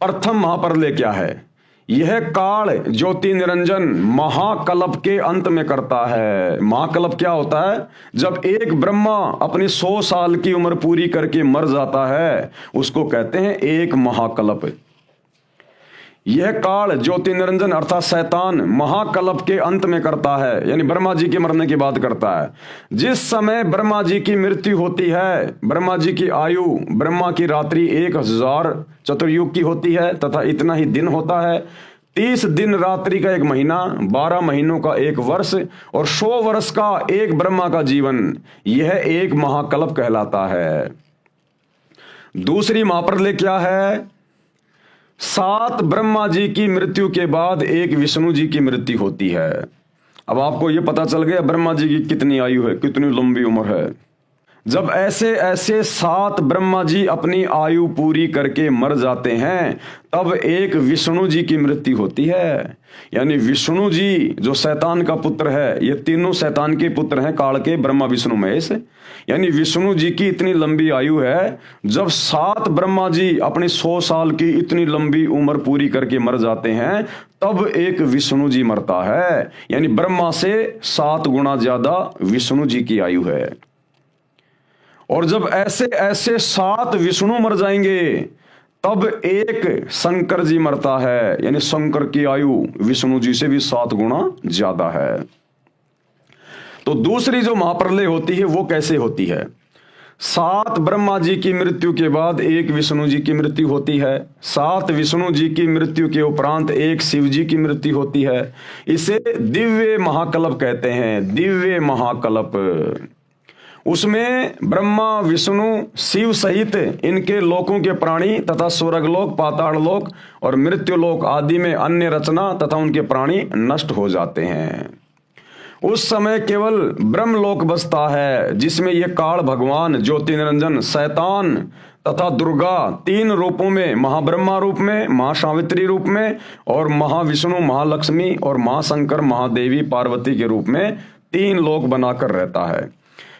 प्रथम महाप्रलय क्या है? यह काल ज्योति निरंजन महाकल्प के अंत में करता है। महाकल्प क्या होता है? जब एक ब्रह्मा अपनी 100 साल की उम्र पूरी करके मर जाता है, उसको कहते हैं एक महाकल्प। यह काल ज्योति निरंजन अर्थात शैतान महाकल्प के अंत में करता है, यानी ब्रह्मा जी के मरने की बात करता है। जिस समय ब्रह्मा जी की मृत्यु होती है, ब्रह्मा जी की आयु ब्रह्मा की रात्रि 1000 चतुर्युग की होती है तथा इतना ही दिन होता है। 30 दिन रात्रि का एक महीना, 12 महीनों का एक वर्ष और 100 वर्ष का एक ब्रह्मा का जीवन, यह एक महाकल्प कहलाता है। दूसरी महाप्रलय क्या है? 7 ब्रह्मा जी की मृत्यु के बाद एक विष्णु जी की मृत्यु होती है। अब आपको यह पता चल गया ब्रह्मा जी की कितनी आयु है, कितनी लंबी उम्र है। जब ऐसे ऐसे 7 ब्रह्मा जी अपनी आयु पूरी करके मर जाते हैं, तब एक विष्णु जी की मृत्यु होती है। यानी विष्णु जी जो शैतान का पुत्र है, ये तीनों शैतान के पुत्र हैं, काल के, ब्रह्मा विष्णु महेश। यानी विष्णु जी की इतनी लंबी आयु है, जब 7 ब्रह्मा जी अपनी 100 साल की इतनी लंबी उम्र पूरी करके मर जाते हैं, तब एक विष्णु जी मरता है। यानी ब्रह्मा से 7 गुना ज्यादा विष्णु जी की आयु है। और जब ऐसे ऐसे 7 विष्णु मर जाएंगे, तब एक शंकर जी मरता है। यानी शंकर की आयु विष्णु जी से भी 7 गुना ज्यादा है। तो दूसरी जो महाप्रलय होती है वो कैसे होती है? 7 ब्रह्मा जी की मृत्यु के बाद एक विष्णु जी की मृत्यु होती है। 7 विष्णु जी की मृत्यु के उपरांत एक शिव जी की मृत्यु होती है। इसे दिव्य महाकल्प कहते हैं, दिव्य महाकल्प। उसमें ब्रह्मा विष्णु शिव सहित इनके लोकों के प्राणी तथा स्वर्गलोक, पाताल लोक और मृत्युलोक आदि में अन्य रचना तथा उनके प्राणी नष्ट हो जाते हैं। उस समय केवल ब्रह्मलोक बसता है, जिसमें यह काल भगवान ज्योति निरंजन शैतान तथा दुर्गा 3 रूपों में, महाब्रह्मा रूप में, महासावित्री रूप में और महाविष्णु, महालक्ष्मी और महाशंकर, महादेवी, पार्वती के रूप में 3 लोक बनाकर रहता है।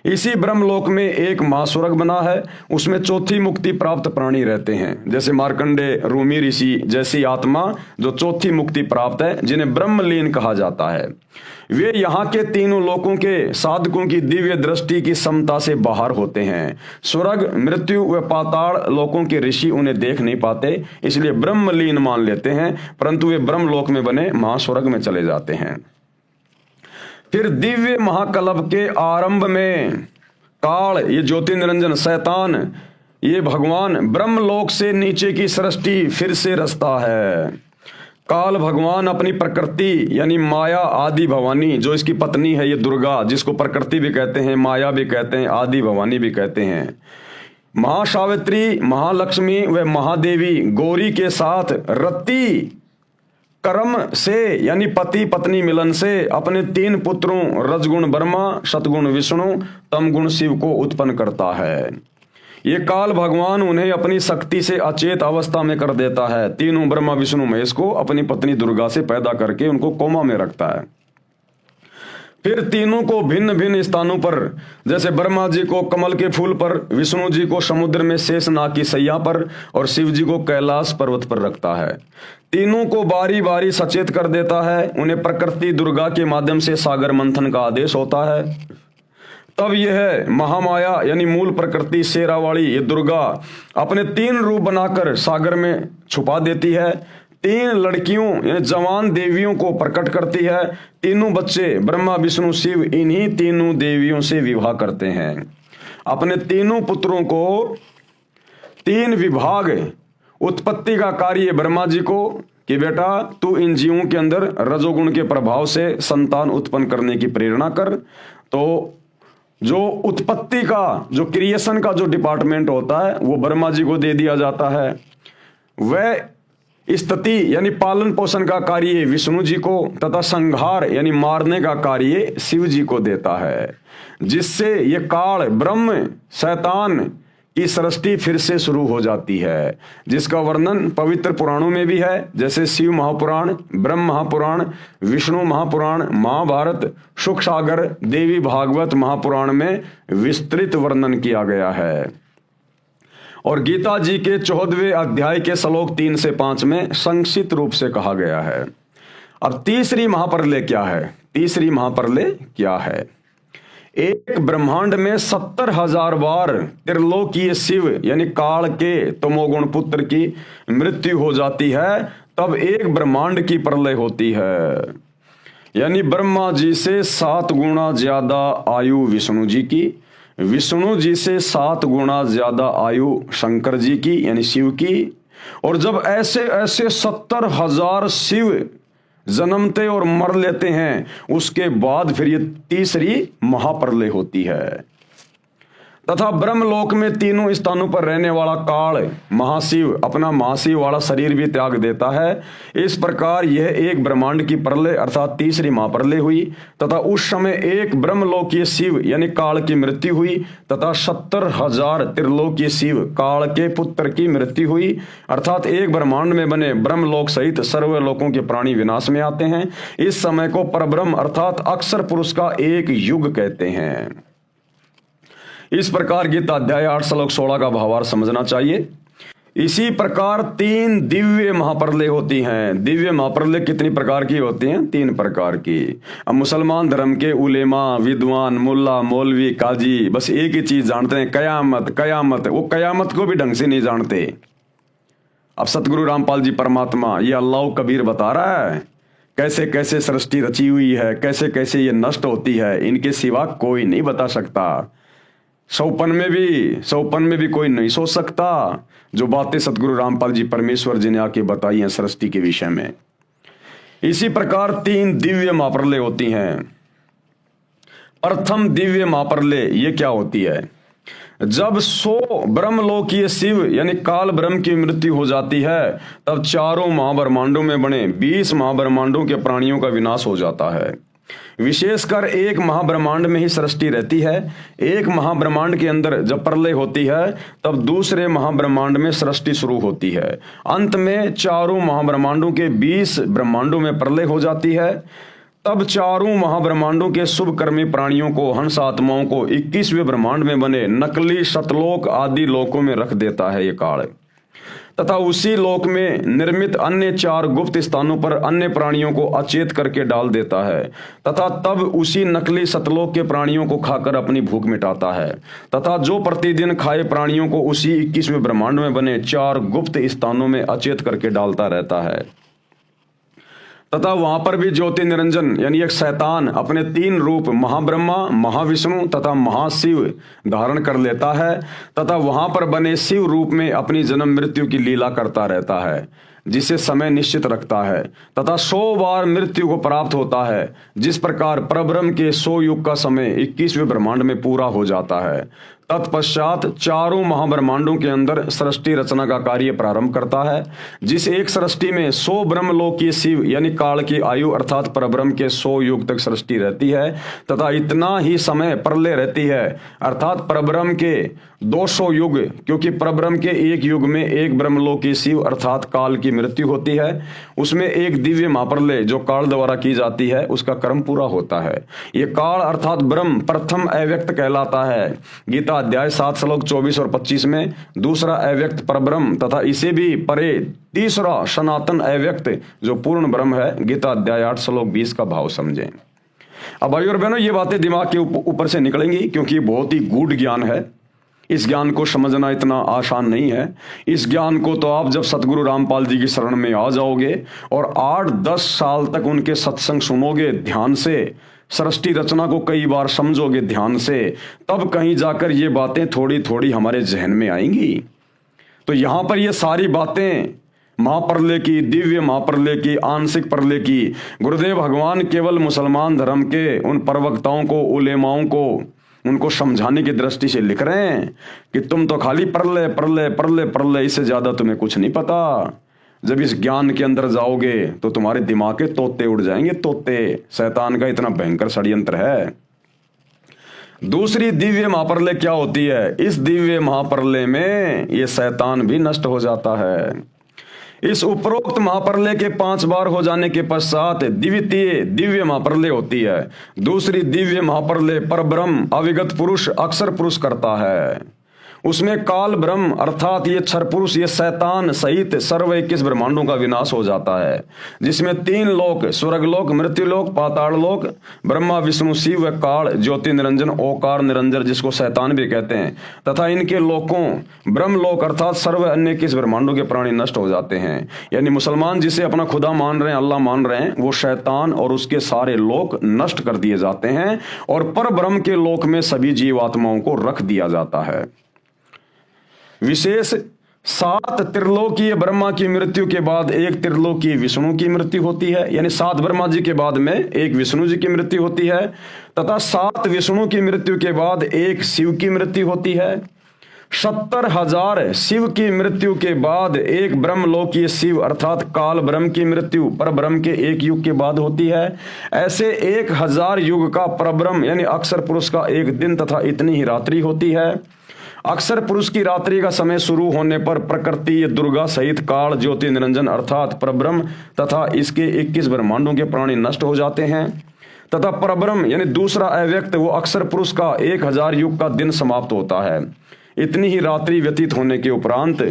इसी ब्रह्मलोक में एक महास्वर्ग बना है, उसमें चौथी मुक्ति प्राप्त प्राणी रहते हैं, जैसे मार्कंडे, रूमी ऋषि जैसी आत्मा जो चौथी मुक्ति प्राप्त है, जिन्हें ब्रह्मलीन कहा जाता है। वे यहाँ के तीनों लोकों के साधकों की दिव्य दृष्टि की समता से बाहर होते हैं। स्वर्ग, मृत्यु व पाताल लोकों के ऋषि उन्हें देख नहीं पाते, इसलिए ब्रह्मलीन मान लेते हैं, परंतु वे ब्रह्मलोक में बने महास्वर्ग में चले जाते हैं। फिर दिव्य महाकल्प के आरंभ में काल, ये ज्योति निरंजन शैतान, ये भगवान ब्रह्मलोक से नीचे की सृष्टि फिर से रचता है। काल भगवान अपनी प्रकृति यानी माया आदि भवानी, जो इसकी पत्नी है ये दुर्गा, जिसको प्रकृति भी कहते हैं, माया भी कहते हैं, आदि भवानी भी कहते हैं, महासावित्री, महालक्ष्मी व महादेवी गौरी के साथ रति कर्म से यानी पति पत्नी मिलन से अपने 3 पुत्रों रजगुण ब्रह्मा, सतगुण विष्णु, तमगुण शिव को उत्पन्न करता है। ये काल भगवान उन्हें अपनी शक्ति से अचेत अवस्था में कर देता है। तीनों ब्रह्मा विष्णु महेश को अपनी पत्नी दुर्गा से पैदा करके उनको कोमा में रखता है। फिर तीनों को भिन्न भिन्न स्थानों पर, जैसे ब्रह्मा जी को कमल के फूल पर, विष्णु जी को समुद्र में शेषनाग की सैया पर और शिव जी को कैलाश पर्वत पर रखता है। तीनों को बारी बारी सचेत कर देता है। उन्हें प्रकृति दुर्गा के माध्यम से सागर मंथन का आदेश होता है। तब यह महामाया यानी मूल प्रकृति शेरावाली ये दुर्गा अपने 3 रूप बनाकर सागर में छुपा देती है। 3 लड़कियों यानी जवान देवियों को प्रकट करती है। तीनों बच्चे ब्रह्मा विष्णु शिव इन्हीं तीनों देवियों से विवाह करते हैं। अपने तीनों पुत्रों को 3 विभाग उत्पत्ति का कार्य ब्रह्मा जी को कि बेटा तू इन जीवों के अंदर रजोगुण के प्रभाव से संतान उत्पन्न करने की प्रेरणा कर। तो जो उत्पत्ति का, जो क्रिएशन का जो डिपार्टमेंट होता है वो ब्रह्मा जी को दे दिया जाता है। वह स्थिति यानी पालन पोषण का कार्य विष्णु जी को तथा संहार यानी मारने का कार्य शिव जी को देता है, जिससे ये काल ब्रह्म शैतान की सृष्टि फिर से शुरू हो जाती है, जिसका वर्णन पवित्र पुराणों में भी है, जैसे शिव महापुराण, ब्रह्म महापुराण, विष्णु महापुराण, महाभारत, सुख सागर, देवी भागवत महापुराण में विस्तृत वर्णन किया गया है। और गीता जी के 14वें अध्याय के श्लोक 3 से 5 में संक्षिप्त रूप से कहा गया है। अब तीसरी महाप्रलय क्या है? तीसरी महाप्रलय क्या है? एक ब्रह्मांड में 70,000 बार त्रिलोकीय शिव यानी काल के तमोगुण पुत्र की मृत्यु हो जाती है, तब एक ब्रह्मांड की प्रलय होती है। यानी ब्रह्मा जी से 7 गुना ज्यादा आयु विष्णु जी की, विष्णु जी से 7 गुना ज्यादा आयु शंकर जी की यानी शिव की। और जब ऐसे ऐसे 70,000 शिव जन्मते और मर लेते हैं, उसके बाद फिर ये तीसरी महाप्रलय होती है। तथा ब्रह्मलोक में तीनों स्थानों पर रहने वाला काल महाशिव अपना महाशिव वाला शरीर भी त्याग देता है। इस प्रकार यह एक ब्रह्मांड की प्रलय अर्थात तीसरी महाप्रलय हुई। तथा उस समय एक ब्रह्मलोकीय शिव यानी काल की मृत्यु हुई तथा 70,000 त्रिलोकीय शिव काल के पुत्र की मृत्यु हुई। अर्थात एक ब्रह्मांड में बने ब्रह्मलोक सहित सर्वलोकों के प्राणी विनाश में आते हैं। इस समय को परब्रह्म अर्थात अक्षर पुरुष का एक युग कहते हैं। इस प्रकार गीता अध्याय 8 श्लोक 16 का भावार्थ समझना चाहिए। इसी प्रकार 3 दिव्य महाप्रलय होती हैं। दिव्य महाप्रलय कितनी प्रकार की होती हैं? 3 प्रकार की। अब मुसलमान धर्म के उलेमा, विद्वान, मुल्ला, मौलवी, काजी बस एक ही चीज जानते हैं, कयामत कयामत। वो कयामत को भी ढंग से नहीं जानते। अब सतगुरु रामपाल जी परमात्मा ये अल्लाह कबीर बता रहा है कैसे कैसे सृष्टि रची हुई है, कैसे कैसे ये नष्ट होती है, इनके सिवा कोई नहीं बता सकता। सौपन में भी कोई नहीं सोच सकता जो बातें सतगुरु रामपाल जी परमेश्वर जी ने आके बताई हैं सृष्टि के विषय में। इसी प्रकार 3 दिव्य महाप्रलय होती हैं। प्रथम दिव्य महाप्रलय ये क्या होती है? जब 100 ब्रह्मलोकीय शिव यानी काल ब्रह्म की मृत्यु हो जाती है, तब चारों महाब्रह्मांडों में बने 20 महाब्रह्मांडों के प्राणियों का विनाश हो जाता है। विशेषकर एक महाब्रह्मांड में ही सृष्टि रहती है। एक महाब्रह्मांड के अंदर जब प्रलय होती है, तब दूसरे महाब्रह्मांड में सृष्टि शुरू होती है। अंत में चारों महाब्रह्मांडों के 20 ब्रह्मांडों में प्रलय हो जाती है। तब चारों महाब्रह्मांडों के शुभ कर्मी प्राणियों को, हंस आत्माओं को 21वें ब्रह्मांड में बने नकली सतलोक आदि लोकों में रख देता है ये काल। तथा उसी लोक में निर्मित अन्य 4 गुप्त स्थानों पर अन्य प्राणियों को अचेत करके डाल देता है। तथा तब उसी नकली सतलोक के प्राणियों को खाकर अपनी भूख मिटाता है। तथा जो प्रतिदिन खाए प्राणियों को उसी 21वें ब्रह्मांड में बने 4 गुप्त स्थानों में अचेत करके डालता रहता है। तथा वहां पर भी ज्योति निरंजन यानी एक शैतान अपने 3 रूप महाब्रह्मा, महाविष्णु तथा महाशिव धारण कर लेता है। तथा वहां पर बने शिव रूप में अपनी जन्म मृत्यु की लीला करता रहता है, जिसे समय निश्चित रखता है। तथा 100 बार मृत्यु को प्राप्त होता है। जिस प्रकार परब्रह्म के 100 युग का समय 21वें ब्रह्मांड में पूरा हो जाता है। तत्पश्चात चारों महाब्रह्मांडों के अंदर सृष्टि रचना का कार्य प्रारंभ करता है। जिस एक सृष्टि में 100 ब्रह्मलोकीय शिव यानी काल की आयु अर्थात परब्रह्म के 100 युग तक सृष्टि रहती है। तथा इतना ही समय प्रलय रहती है अर्थात परब्रह्म के 200 युग, क्योंकि परब्रह्म के एक युग में एक ब्रह्मलोकीय शिव अर्थात काल की मृत्यु होती है। उसमें एक दिव्य महाप्रलय जो काल द्वारा की जाती है उसका कर्म पूरा होता है। ये काल अर्थात ब्रह्म प्रथम अव्यक्त कहलाता है। गीता अध्याय 7 श्लोक 24 और 25 में दूसरा अव्यक्त परब्रह्म तथा इसे भी परे तीसरा सनातन अव्यक्त जो पूर्ण ब्रह्म है। गीता अध्याय 8 श्लोक 20 का भाव समझें। अब भाई और बहनों ये बातें दिमाग के ऊपर से निकलेंगी क्योंकि बहुत ही गूढ़ ज्ञान है। इस ज्ञान को समझना इतना आसान नहीं है। इस ज्ञान को तो आप जब सतगुरु रामपाल जी की शरण में आ जाओगे और 8-10 साल तक उनके सत्संग सुनोगे ध्यान से, सृष्टि रचना को कई बार समझोगे ध्यान से, तब कहीं जाकर ये बातें थोड़ी थोड़ी हमारे जहन में आएंगी। तो यहां पर ये सारी बातें महाप्रलय की, दिव्य महाप्रलय की, आंशिक प्रलय की, गुरुदेव भगवान केवल मुसलमान धर्म के उन प्रवक्ताओं को, उलेमाओं को, उनको समझाने की दृष्टि से लिख रहे हैं कि तुम तो खाली प्रलय प्रलय प्रलय प्रलय, इससे ज्यादा तुम्हें कुछ नहीं पता। जब इस ज्ञान के अंदर जाओगे तो तुम्हारे दिमाग के तोते उड़ जाएंगे, तोते। शैतान का इतना भयंकर षड्यंत्र है। दूसरी दिव्य महाप्रलय क्या होती है? इस दिव्य महाप्रलय में ये शैतान भी नष्ट हो जाता है। इस उपरोक्त महाप्रलय के 5 बार हो जाने के पश्चात द्वितीय दिव्य महाप्रलय होती है। दूसरी दिव्य महाप्रलय परब्रह्म अविगत पुरुष अक्षर पुरुष करता है। उसमें काल ब्रह्म अर्थात ये क्षर पुरुष, ये शैतान सहित सर्व 21 ब्रह्मांडों का विनाश हो जाता है, जिसमें 3 लोक, स्वर्गलोक, मृत्युलोक, पाताल लोक, ब्रह्मा विष्णु शिव व काल ज्योति निरंजन ओकार निरंजन जिसको शैतान भी कहते हैं, तथा इनके लोकों ब्रह्मलोक अर्थात सर्व अन्य 21 ब्रह्मांडों के प्राणी नष्ट हो जाते हैं। यानी मुसलमान जिसे अपना खुदा मान रहे हैं, अल्लाह मान रहे हैं, वो शैतान और उसके सारे लोक नष्ट कर दिए जाते हैं और पर ब्रह्म के लोक में सभी जीवात्माओं को रख दिया जाता है। विशेष 7 त्रिलोकीय ब्रह्मा की मृत्यु के बाद एक त्रिलोकीय विष्णु की मृत्यु होती है, यानी 7 ब्रह्मा जी के बाद में एक विष्णु जी की मृत्यु होती है, तथा 7 विष्णु की मृत्यु के बाद एक शिव की मृत्यु होती है। 70,000 शिव की मृत्यु के बाद एक ब्रह्मलोकीय शिव अर्थात काल ब्रह्म की मृत्यु पर ब्रह्म के एक युग के बाद होती है। ऐसे 1000 युग का परब्रह्म यानी अक्षर पुरुष का एक दिन तथा इतनी ही रात्रि होती है। अक्षर पुरुष की रात्रि का समय शुरू होने पर प्रकृति ये दुर्गा सहित काल ज्योति निरंजन अर्थात परब्रह्म तथा इसके 21 ब्रह्मांडों के प्राणी नष्ट हो जाते हैं, तथा परब्रह्म यानी दूसरा अव्यक्त वो अक्षर पुरुष का 1000 युग का दिन समाप्त होता है। इतनी ही रात्रि व्यतीत होने के उपरांत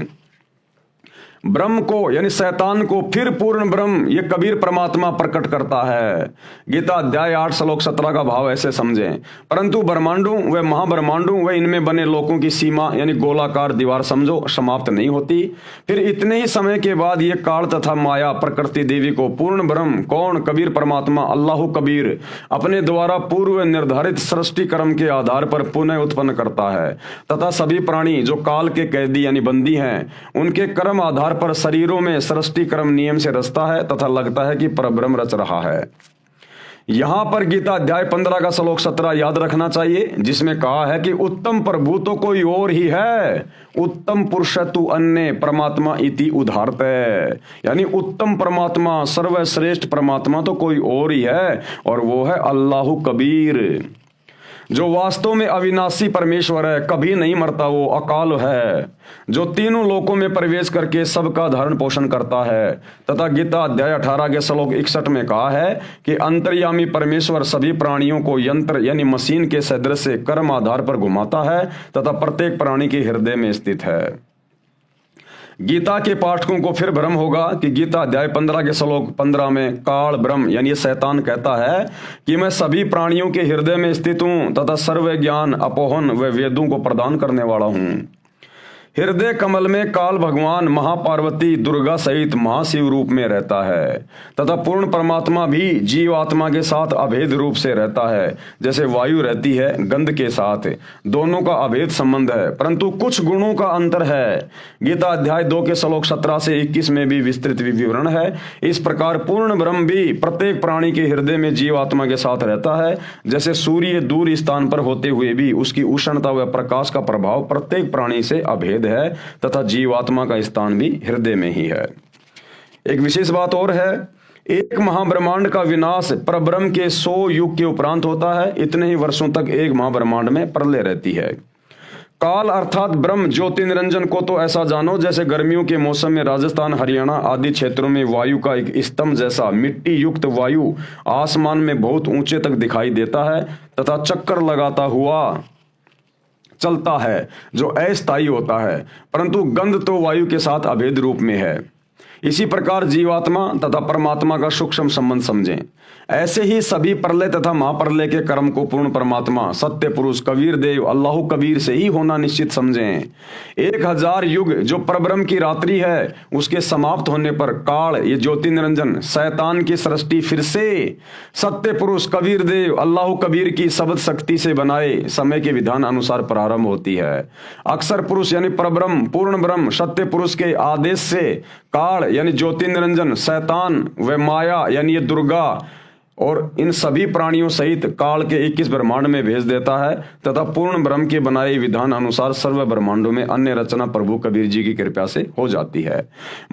ब्रह्म को यानी शैतान को फिर पूर्ण ब्रह्म ये कबीर परमात्मा प्रकट करता है। गीता अध्याय 8 श्लोक 17 का भाव ऐसे समझें, परंतु ब्रह्मांडों व महाब्रह्मांडों व इनमें बने लोकों की सीमा यानी गोलाकार दीवार समझो समाप्त नहीं होती। फिर इतने ही समय के बाद ये काल तथा माया प्रकृति देवी को पूर्ण ब्रह्म कौन कबीर परमात्मा अल्लाह कबीर अपने द्वारा पूर्व निर्धारित सृष्टि कर्म के आधार पर पुनः उत्पन्न करता है, तथा सभी प्राणी जो काल के कैदी यानी बंदी हैं उनके कर्म आधार पर शरीरों में सृष्टि कर्म नियम से रचता है तथा लगता है कि परब्रह्म रच रहा है। यहां पर गीता अध्याय 15 का श्लोक 17 याद रखना चाहिए, जिसमें कहा है कि उत्तम प्रभु तो कोई और ही है, उत्तम पुरुष तु अन्य परमात्मा इति उदाहरते, यानी उत्तम परमात्मा सर्वश्रेष्ठ परमात्मा तो कोई और ही है और वो है अल्लाह कबीर, जो वास्तव में अविनाशी परमेश्वर है, कभी नहीं मरता, वो अकाल है, जो तीनों लोकों में प्रवेश करके सबका धारण पोषण करता है। तथा गीता अध्याय 18 के श्लोक 61 में कहा है कि अंतर्यामी परमेश्वर सभी प्राणियों को यंत्र यानी मशीन के सदृश से कर्म आधार पर घुमाता है तथा प्रत्येक प्राणी के हृदय में स्थित है। गीता के पाठकों को फिर भ्रम होगा कि गीता अध्याय 15 के श्लोक 15 में काल ब्रह्म यानी शैतान कहता है कि मैं सभी प्राणियों के हृदय में स्थित हूं तथा सर्व ज्ञान अपोहन व वेदों को प्रदान करने वाला हूं। हृदय कमल में काल भगवान महापार्वती दुर्गा सहित महाशिव रूप में रहता है तथा पूर्ण परमात्मा भी जीवात्मा के साथ अभेद रूप से रहता है, जैसे वायु रहती है गंध के साथ, दोनों का अभेद संबंध है परंतु कुछ गुणों का अंतर है। गीता अध्याय 2 के श्लोक 17 से 21 में भी विस्तृत विवरण है। इस प्रकार पूर्ण ब्रह्म भी प्रत्येक प्राणी के हृदय में जीवात्मा के साथ रहता है, जैसे सूर्य दूर स्थान पर होते हुए भी उसकी उष्णता व प्रकाश का प्रभाव प्रत्येक प्राणी से अभेद है तथा जीवात्मा का स्थान भी हृदय में ही है। एक विशेष बात और है, एक महाब्रह्मांड का विनाश परब्रह्म के 100 युग के उपरांत होता है। इतने ही वर्षों तक एक महाब्रह्मांड में प्रलय रहती है। काल अर्थात ब्रह्म ज्योति निरंजन को तो ऐसा जानो जैसे गर्मियों के मौसम में राजस्थान हरियाणा आदि क्षेत्रों में वायु का एक स्तंभ जैसा मिट्टी युक्त वायु आसमान में बहुत ऊंचे तक दिखाई देता है तथा चक्कर लगाता हुआ चलता है, जो अस्थायी होता है, परंतु गंध तो वायु के साथ अभेद रूप में है। इसी प्रकार जीवात्मा तथा परमात्मा का सूक्ष्म संबंध समझें। ऐसे ही सभी प्रलय तथा महाप्रलय के कर्म को पूर्ण परमात्मा सत्य पुरुष कबीर देव अल्लाह कबीर से ही होना निश्चित समझें। 1000 युग जो परब्रह्म की रात्रि है उसके समाप्त होने पर काल ये ज्योति निरंजन शैतान की सृष्टि फिर से सत्य पुरुष कबीर देव अल्लाह कबीर की शब्द शक्ति से बनाए समय के विधान अनुसार प्रारंभ होती है। अक्षर पुरुष यानी परब्रह्म पूर्ण ब्रह्म सत्य पुरुष के आदेश से काल यानी ज्योति निरंजन शैतान व माया यानी ये दुर्गा और इन सभी प्राणियों सहित काल के 21 ब्रह्मांड में भेज देता है तथा पूर्ण ब्रह्म के बनाए विधान अनुसार सर्व ब्रह्मांडों में अन्य रचना प्रभु कबीर जी की कृपा से हो जाती है।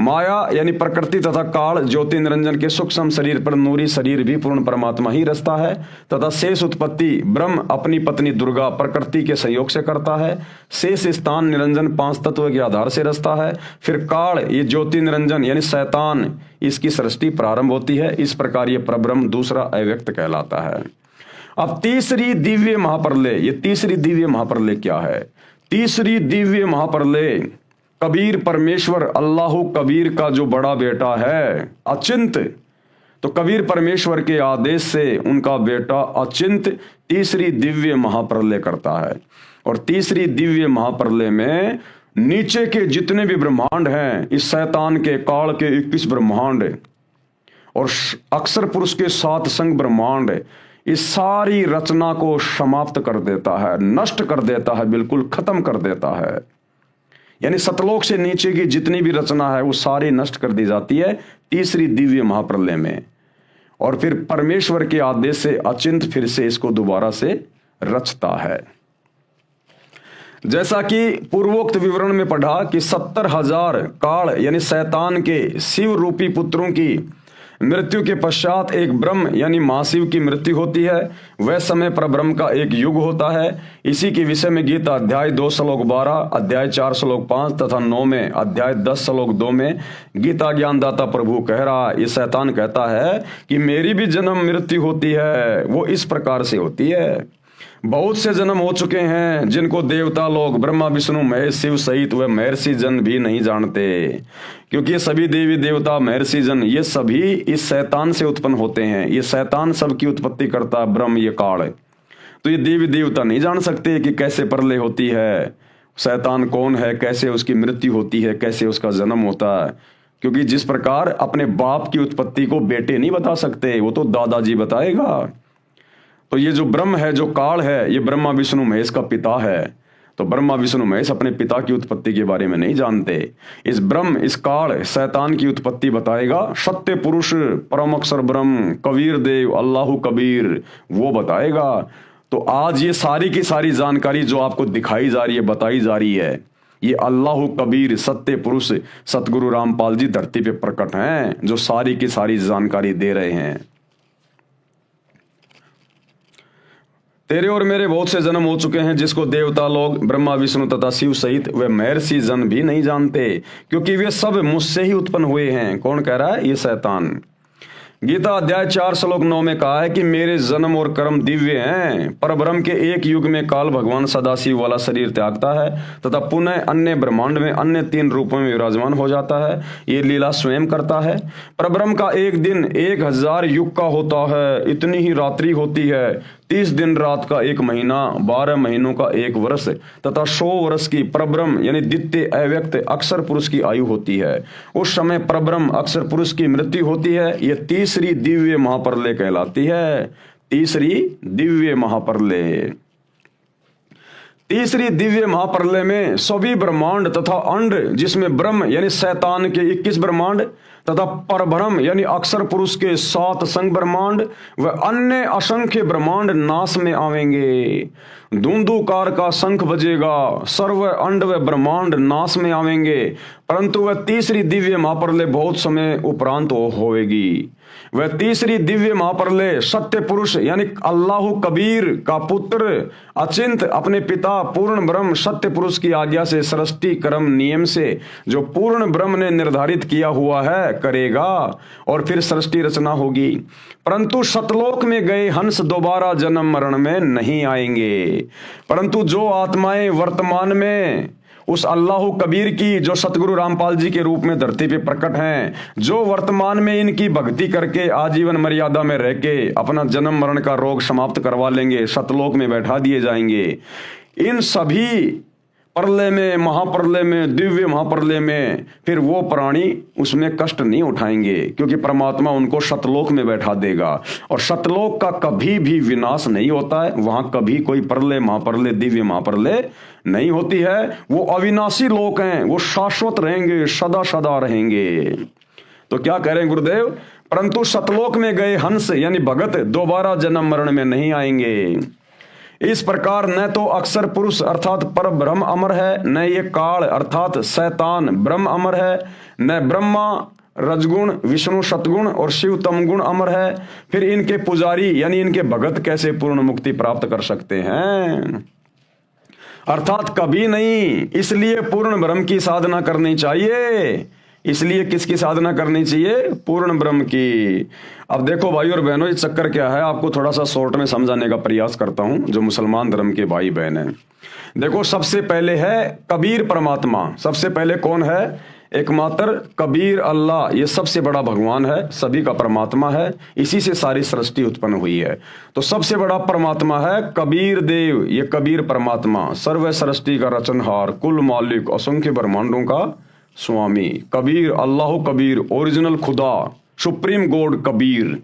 माया यानी प्रकृति तथा काल ज्योति निरंजन के सूक्ष्म शरीर पर नूरी शरीर भी पूर्ण परमात्मा ही रचता है तथा शेष उत्पत्ति ब्रह्म अपनी पत्नी दुर्गा प्रकृति के संयोग से करता है। शेष स्थान निरंजन 5 तत्व के आधार से रचता है। फिर काल ये ज्योति निरंजन यानी शैतान इसकी सृष्टि प्रारंभ होती है। इस प्रकार ये परब्रह्म दूसरा अव्यक्त कहलाता है। अब तीसरी दिव्य महाप्रलय, ये तीसरी दिव्य महाप्रलय क्या है? तीसरी दिव्य महाप्रलय, कबीर परमेश्वर अल्लाह कबीर का जो बड़ा बेटा है अचिंत, तो कबीर परमेश्वर के आदेश से उनका बेटा अचिंत तीसरी दिव्य महाप्रलय करता है। और तीसरी दिव्य महाप्रलय में नीचे के जितने भी ब्रह्मांड हैं, इस शैतान के काल के 21 ब्रह्मांड और अक्षर पुरुष के 7 संग ब्रह्मांड, इस सारी रचना को समाप्त कर देता है, नष्ट कर देता है, बिल्कुल खत्म कर देता है। यानी सतलोक से नीचे की जितनी भी रचना है वो सारी नष्ट कर दी जाती है तीसरी दिव्य महाप्रलय में। और फिर परमेश्वर के आदेश से अचिंत फिर से इसको दोबारा से रचता है। जैसा कि पूर्वोक्त विवरण में पढ़ा कि 70,000 काल यानी शैतान के शिव रूपी पुत्रों की मृत्यु के पश्चात एक ब्रह्म यानी महाशिव की मृत्यु होती है। वह समय पर ब्रह्म का एक युग होता है। इसी के विषय में गीता अध्याय 2 श्लोक 12, अध्याय 4 श्लोक 5 तथा 9 में, अध्याय 10 श्लोक 2 में गीता ज्ञानदाता प्रभु कह रहा है, ये शैतान कहता है कि मेरी भी जन्म मृत्यु होती है, वो इस प्रकार से होती है। बहुत से जन्म हो चुके हैं जिनको देवता लोग ब्रह्मा विष्णु महेश शिव सहित वह महर्षि जन भी नहीं जानते, क्योंकि ये सभी देवी देवता महर्षि जन ये सभी इस शैतान से उत्पन्न होते हैं। ये शैतान सबकी उत्पत्ति करता है, ब्रह्म ये काल है। तो ये देवी देवता नहीं जान सकते कि कैसे प्रलय होती है, शैतान कौन है, कैसे उसकी मृत्यु होती है, कैसे उसका जन्म होता है। क्योंकि जिस प्रकार अपने बाप की उत्पत्ति को बेटे नहीं बता सकते, वो तो दादाजी बताएगा। तो ये जो ब्रह्म है, जो काल है, ये ब्रह्मा विष्णु महेश का पिता है। तो ब्रह्मा विष्णु महेश अपने पिता की उत्पत्ति के बारे में नहीं जानते। इस ब्रह्म, इस काल शैतान की उत्पत्ति बताएगा सत्य पुरुष परम अक्षर ब्रह्म कबीर देव अल्लाह कबीर, वो बताएगा। तो आज ये सारी की सारी जानकारी जो आपको दिखाई जा रही है, बताई जा रही है, ये अल्लाह कबीर सत्य पुरुष सतगुरु रामपाल जी धरती पे प्रकट हैं, जो सारी की सारी जानकारी दे रहे हैं। तेरे और मेरे बहुत से जन्म हो चुके हैं जिसको देवता लोग ब्रह्मा विष्णु तथा शिव सहित वे महर्षि जन भी नहीं जानते, क्योंकि वे सब मुझसे ही उत्पन्न हुए हैं। कौन कह रहा है? ये शैतान। गीता अध्याय 4 श्लोक 9 में कहा है कि मेरे जन्म और कर्म दिव्य हैं। पर ब्रह्म के एक युग में काल भगवान सदाशिव वाला शरीर त्यागता है तथा पुनः अन्य ब्रह्मांड में अन्य 3 रूपों में विराजमान हो जाता है। ये लीला स्वयं करता है। पर ब्रह्म का एक दिन 1000 युग का होता है, इतनी ही रात्रि होती है। 30 दिन रात का एक महीना, 12 महीनों का एक वर्ष तथा 100 वर्ष की परब्रह्म यानी द्वितीय अव्यक्त अक्षर पुरुष की आयु होती है। उस समय परब्रह्म अक्षर पुरुष की मृत्यु होती है। यह तीसरी दिव्य महाप्रलय कहलाती है। तीसरी दिव्य महाप्रलय। तीसरी दिव्य महाप्रलय में सभी ब्रह्मांड तथा अंड, जिसमें ब्रह्म यानी शैतान के 21 ब्रह्मांड तथा परब्रह्म यानी अक्षर पुरुष के 7 संग ब्रह्मांड व अन्य असंख्य ब्रह्मांड नाश में आवेंगे। धुंधुकार का शंख बजेगा, सर्व अंड व ब्रह्मांड नाश में आवेंगे, परंतु वह तीसरी दिव्य महाप्रलय बहुत समय उपरांत होवेगी। वह तीसरी दिव्य महाप्रलय सत्य पुरुष यानी अल्लाह कबीर का पुत्र अचिंत अपने पिता पूर्ण ब्रह्म सत्य पुरुष की आज्ञा से सृष्टि कर्म नियम से जो पूर्ण ब्रह्म ने निर्धारित किया हुआ है करेगा और फिर सृष्टि रचना होगी। परंतु सतलोक में गए हंस दोबारा जन्म मरण में नहीं आएंगे, परंतु जो आत्माएं वर्तमान में उस अल्लाह कबीर की जो सतगुरु रामपाल जी के रूप में धरती पे प्रकट हैं, जो वर्तमान में इनकी भक्ति करके आजीवन मर्यादा में रह के अपना जन्म मरण का रोग समाप्त करवा लेंगे, सतलोक में बैठा दिए जाएंगे। इन सभी प्रलय में, महाप्रलय में, दिव्य महाप्रलय में फिर वो प्राणी उसमें कष्ट नहीं उठाएंगे, क्योंकि परमात्मा उनको सतलोक में बैठा देगा। और सतलोक का कभी भी विनाश नहीं होता है, वहां कभी कोई प्रलय महाप्रलय दिव्य महाप्रलय नहीं होती है। वो अविनाशी लोक हैं, वो शाश्वत रहेंगे, सदा सदा रहेंगे। तो क्या कह रहे हैं गुरुदेव? परंतु सतलोक में गए हंस यानी भगत दोबारा जन्म मरण में नहीं आएंगे। इस प्रकार न तो अक्षर पुरुष अर्थात पर ब्रह्म अमर है, न ये काल अर्थात शैतान ब्रह्म अमर है, न ब्रह्मा रजगुण विष्णु सतगुण और शिव तमगुण अमर है। फिर इनके पुजारी यानी इनके भगत कैसे पूर्ण मुक्ति प्राप्त कर सकते हैं? अर्थात कभी नहीं। इसलिए पूर्ण ब्रह्म की साधना करनी चाहिए। इसलिए किसकी साधना करनी चाहिए? पूर्ण ब्रह्म की। अब देखो भाई और बहनों, ये चक्कर क्या है, आपको थोड़ा सा शॉर्ट में समझाने का प्रयास करता हूं, जो मुसलमान धर्म के भाई बहन हैं। देखो, सबसे पहले है कबीर परमात्मा। सबसे पहले कौन है? एकमात्र कबीर अल्लाह। ये सबसे बड़ा भगवान है, सभी का परमात्मा है, इसी से सारी सृष्टि उत्पन्न हुई है। तो सबसे बड़ा परमात्मा है कबीर देव। ये कबीर परमात्मा सर्व सृष्टि का रचनहार, कुल मालिक, असंख्य ब्रह्मांडों का स्वामी। कबीर, अल्लाह कबीर, ओरिजिनल खुदा, सुप्रीम गॉड कबीर।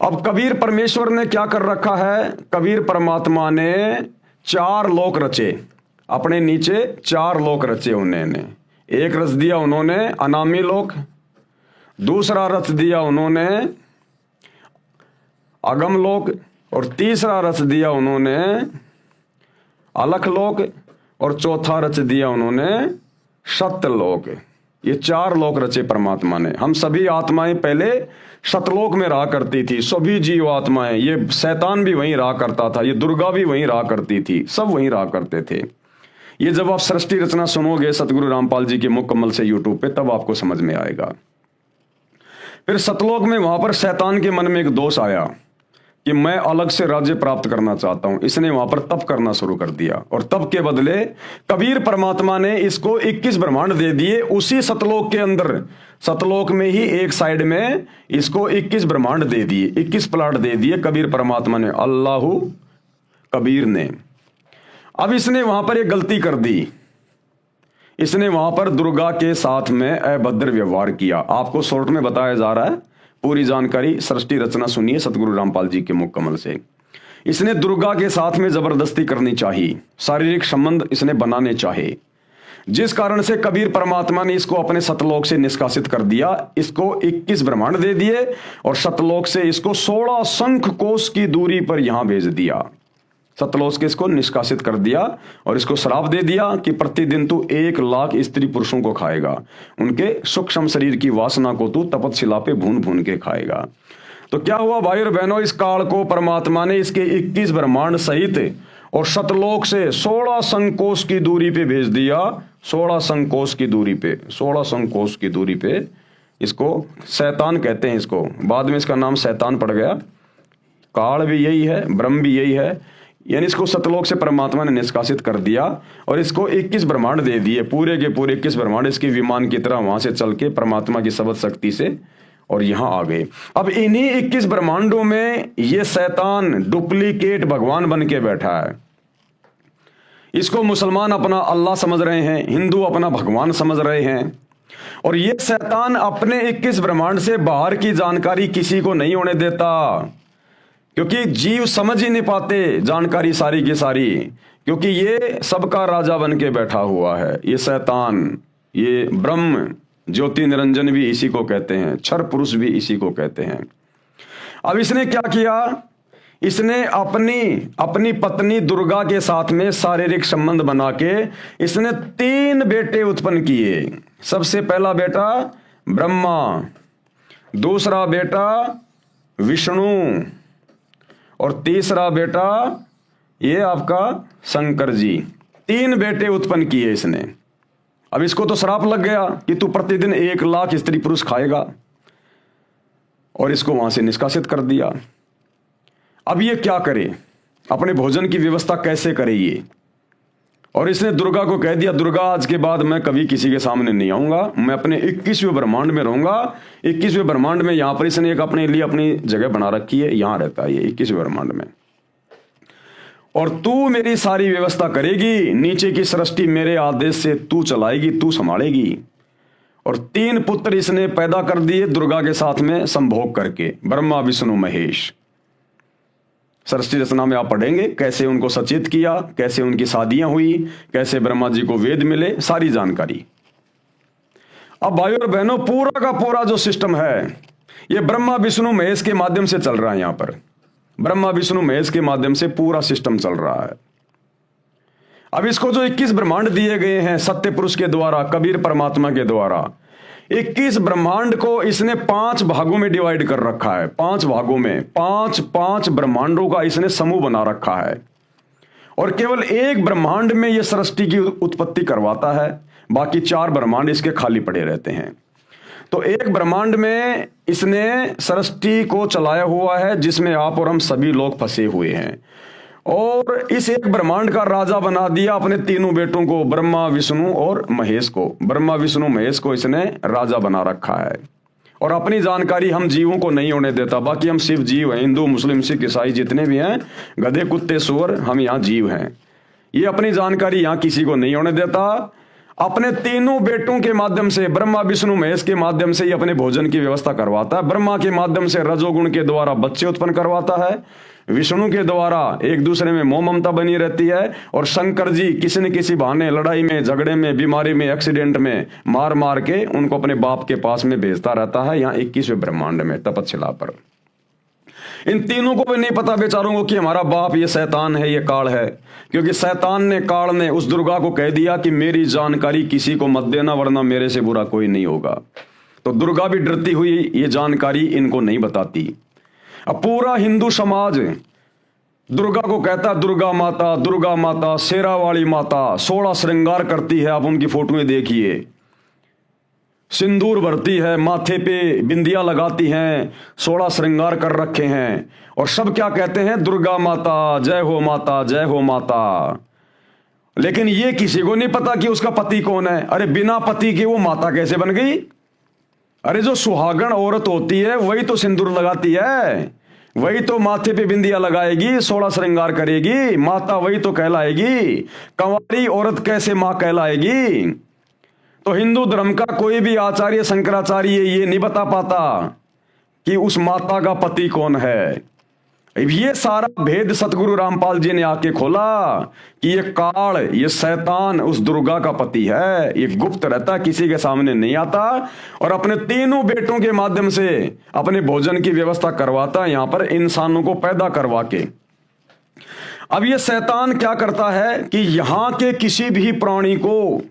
अब कबीर परमेश्वर ने क्या कर रखा है? कबीर परमात्मा ने 4 लोक रचे, अपने नीचे 4 लोक रचे उन्होंने। एक रच दिया उन्होंने अनामी लोक, दूसरा रच दिया उन्होंने अगम लोक, और तीसरा रच दिया उन्होंने अलख लोक, और चौथा रच दिया उन्होंने सत्यलोक। ये 4 लोक रचे परमात्मा ने। हम सभी आत्माएं पहले सतलोक में रहा करती थी, सभी जीव आत्माएं। ये शैतान भी वहीं रहा करता था, ये दुर्गा भी वहीं रहा करती थी, सब वहीं रहा करते थे। ये जब आप सृष्टि रचना सुनोगे सतगुरु रामपाल जी के मुख कमल से यूट्यूब पे, तब आपको समझ में आएगा। फिर सतलोक में वहां पर शैतान के मन में एक दोष आया कि मैं अलग से राज्य प्राप्त करना चाहता हूं। इसने वहां पर तप करना शुरू कर दिया, और तप के बदले कबीर परमात्मा ने इसको 21 ब्रह्मांड दे दिए उसी सतलोक के अंदर। सतलोक में ही एक साइड में इसको 21 ब्रह्मांड दे दिए, 21 प्लाट दे दिए कबीर परमात्मा ने, अल्लाह कबीर ने। अब इसने वहां पर एक गलती कर दी, इसने वहां पर दुर्गा के साथ में अभद्र व्यवहार किया। आपको शॉर्ट में बताया जा रहा है, पूरी जानकारी सृष्टि रचना सुनिए सतगुरु रामपाल जी के मुख कमल से। इसने दुर्गा के साथ में जबरदस्ती करनी चाहिए, शारीरिक संबंध इसने बनाने चाहे, जिस कारण से कबीर परमात्मा ने इसको अपने सतलोक से निष्कासित कर दिया। इसको 21 ब्रह्मांड दे दिए और सतलोक से इसको 16 शंख कोश की दूरी पर यहां भेज दिया। सतलोक से इसको निष्कासित कर दिया और इसको श्राप दे दिया कि प्रतिदिन तू 1 लाख स्त्री पुरुषों को खाएगा, उनके सूक्ष्म शरीर की वासना को तू तपतशिला पे भून भून के खाएगा। तो क्या हुआ भाई और बहनों, इस काल को परमात्मा ने इसके 21 ब्रह्मांड सहित और सतलोक से 16 संकोश की दूरी पे भेज दिया। 16 संकोश की दूरी पे, 16 संकोश की दूरी पे इसको शैतान कहते हैं। इसको बाद में इसका नाम शैतान पड़ गया। काल भी यही है, ब्रह्म भी यही है। यानी इसको सतलोक से परमात्मा ने निष्कासित कर दिया और इसको 21 ब्रह्मांड दे दिए, पूरे के पूरे 21 ब्रह्मांड इसके विमान की तरह वहां से चल के परमात्मा की शब्द शक्ति से और यहां आ गए। अब इन्हीं 21 ब्रह्मांडों में ये शैतान डुप्लीकेट भगवान बन के बैठा है। इसको मुसलमान अपना अल्लाह समझ रहे हैं, हिंदू अपना भगवान समझ रहे हैं, और ये शैतान अपने 21 ब्रह्मांड से बाहर की जानकारी किसी को नहीं होने देता, क्योंकि जीव समझ ही नहीं पाते जानकारी सारी की सारी, क्योंकि ये सबका राजा बन के बैठा हुआ है। ये शैतान, ये ब्रह्म ज्योति निरंजन भी इसी को कहते हैं, क्षर पुरुष भी इसी को कहते हैं। अब इसने क्या किया, इसने अपनी पत्नी दुर्गा के साथ में शारीरिक संबंध बना के इसने 3 बेटे उत्पन्न किए। सबसे पहला बेटा ब्रह्मा, दूसरा बेटा विष्णु, और तीसरा बेटा ये आपका शंकर जी। 3 बेटे उत्पन्न किए इसने। अब इसको तो श्राप लग गया कि तू प्रतिदिन 1 लाख स्त्री पुरुष खाएगा, और इसको वहां से निष्कासित कर दिया। अब ये क्या करे, अपने भोजन की व्यवस्था कैसे करे ये, और इसने दुर्गा को कह दिया, दुर्गा आज के बाद मैं कभी किसी के सामने नहीं आऊंगा, मैं अपने 21वें ब्रह्मांड में रहूंगा। 21वें ब्रह्मांड में यहां पर इसने एक अपने लिए अपनी जगह बना रखी है, यहां रहता है ये 21वें ब्रह्मांड में, और तू मेरी सारी व्यवस्था करेगी, नीचे की सृष्टि मेरे आदेश से तू चलाएगी, तू संभालेगी। और 3 पुत्र इसने पैदा कर दिए दुर्गा के साथ में संभोग करके, ब्रह्मा विष्णु महेश। सृष्टि रचना में आप पढ़ेंगे कैसे उनको सचेत किया, कैसे उनकी शादियां हुई, कैसे ब्रह्मा जी को वेद मिले, सारी जानकारी। अब भाइयों और बहनों, पूरा का पूरा जो सिस्टम है ये ब्रह्मा विष्णु महेश के माध्यम से चल रहा है। यहां पर ब्रह्मा विष्णु महेश के माध्यम से पूरा सिस्टम चल रहा है। अब इसको जो 21 ब्रह्मांड दिए गए हैं सत्य पुरुष के द्वारा, कबीर परमात्मा के द्वारा, 21 ब्रह्मांड को इसने 5 भागों में डिवाइड कर रखा है। 5 भागों में 5 ब्रह्मांडों का इसने समूह बना रखा है, और केवल 1 ब्रह्मांड में यह सृष्टि की उत्पत्ति करवाता है, बाकी 4 ब्रह्मांड इसके खाली पड़े रहते हैं। तो 1 ब्रह्मांड में इसने सृष्टि को चलाया हुआ है, जिसमें आप और हम सभी लोग फंसे हुए हैं। और इस एक ब्रह्मांड का राजा बना दिया अपने तीनों बेटों को, ब्रह्मा विष्णु और महेश को। ब्रह्मा विष्णु महेश को इसने राजा बना रखा है और अपनी जानकारी हम जीवों को नहीं होने देता। बाकी हम सिर्फ जीव हैं, हिंदू मुस्लिम सिख ईसाई जितने भी हैं, गधे कुत्ते सुअर, हम यहाँ जीव हैं। ये अपनी जानकारी यहाँ किसी को नहीं होने देता। अपने तीनों बेटों के माध्यम से, ब्रह्मा विष्णु महेश के माध्यम से ये अपने भोजन की व्यवस्था करवाता है। ब्रह्मा के माध्यम से रजोगुण के द्वारा बच्चे उत्पन्न करवाता है, विष्णु के द्वारा एक दूसरे में मोह ममता बनी रहती है, और शंकर जी किसी न किसी बहाने लड़ाई में, झगड़े में, बीमारी में, एक्सीडेंट में मार मार के उनको अपने बाप के पास में भेजता रहता है, यहाँ 21वें ब्रह्मांड में तपस्या पर। इन तीनों को भी नहीं पता बेचारों को कि हमारा बाप ये शैतान है, ये काल है, क्योंकि शैतान ने, काल ने उस दुर्गा को कह दिया कि मेरी जानकारी किसी को मत देना, वरना मेरे से बुरा कोई नहीं होगा। तो दुर्गा भी डरती हुई ये जानकारी इनको नहीं बताती। अब पूरा हिंदू समाज दुर्गा को कहता, दुर्गा माता, शेरा वाली माता, 16 श्रृंगार करती है। आप उनकी फोटोएं देखिए, सिंदूर भरती है, माथे पे बिंदिया लगाती हैं, 16 श्रृंगार कर रखे हैं, और सब क्या कहते हैं, दुर्गा माता, जय हो माता, जय हो माता। लेकिन ये किसी को नहीं पता कि उसका पति कौन है। अरे बिना पति के वो माता कैसे बन गई? अरे जो सुहागण औरत होती है वही तो सिंदूर लगाती है, वही तो माथे पे बिंदिया लगाएगी, 16 श्रृंगार करेगी, माता वही तो कहलाएगी। कंवारी औरत कैसे मां कहलाएगी? तो हिंदू धर्म का कोई भी आचार्य, शंकराचार्य ये नहीं बता पाता कि उस माता का पति कौन है। ये सारा भेद सतगुरु रामपाल जी ने आके खोला कि ये काल, ये शैतान उस दुर्गा का पति है। ये गुप्त रहता, किसी के सामने नहीं आता, और अपने तीनों बेटों के माध्यम से अपने भोजन की व्यवस्था करवाता है, यहां पर इंसानों को पैदा करवा के। अब ये शैतान क्या करता है कि यहां के किसी भी प्राणी को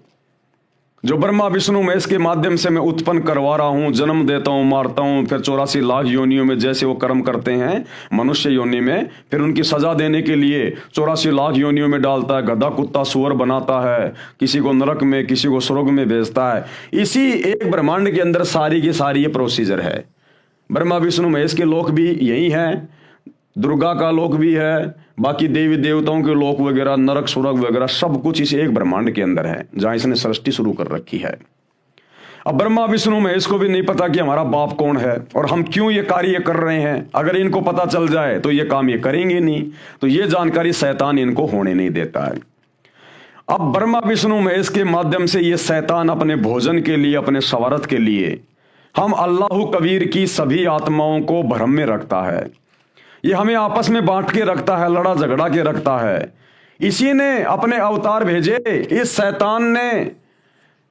जो ब्रह्मा विष्णु महेश के माध्यम से मैं उत्पन्न करवा रहा हूं, जन्म देता हूं, मारता हूं, फिर 84 लाख योनियों में जैसे वो कर्म करते हैं मनुष्य योनि में, फिर उनकी सजा देने के लिए 84 लाख योनियों में डालता है, गधा कुत्ता सुअर बनाता है, किसी को नरक में, किसी को स्वर्ग में भेजता है। इसी एक ब्रह्मांड के अंदर सारी की सारी ये प्रोसीजर है। ब्रह्मा विष्णु महेश के लोक भी यही है, दुर्गा का लोक भी है, बाकी देवी देवताओं के लोक वगैरह, नरक स्वर्ग वगैरह सब कुछ इस एक ब्रह्मांड के अंदर है, जहां इसने सृष्टि शुरू कर रखी है। अब ब्रह्मा विष्णु महेश को भी नहीं पता कि हमारा बाप कौन है और हम क्यों ये कार्य कर रहे हैं। अगर इनको पता चल जाए तो ये काम ये करेंगे नहीं, तो ये जानकारी शैतान इनको होने नहीं देता है। अब ब्रह्मा विष्णु महेश के माध्यम से ये शैतान अपने भोजन के लिए, अपने स्वार्थ के लिए हम अल्लाह कबीर की सभी आत्माओं को भ्रम में रखता है। ये हमें आपस में बांट के रखता है, लड़ा झगड़ा के रखता है। इसी ने अपने अवतार भेजे। इस शैतान ने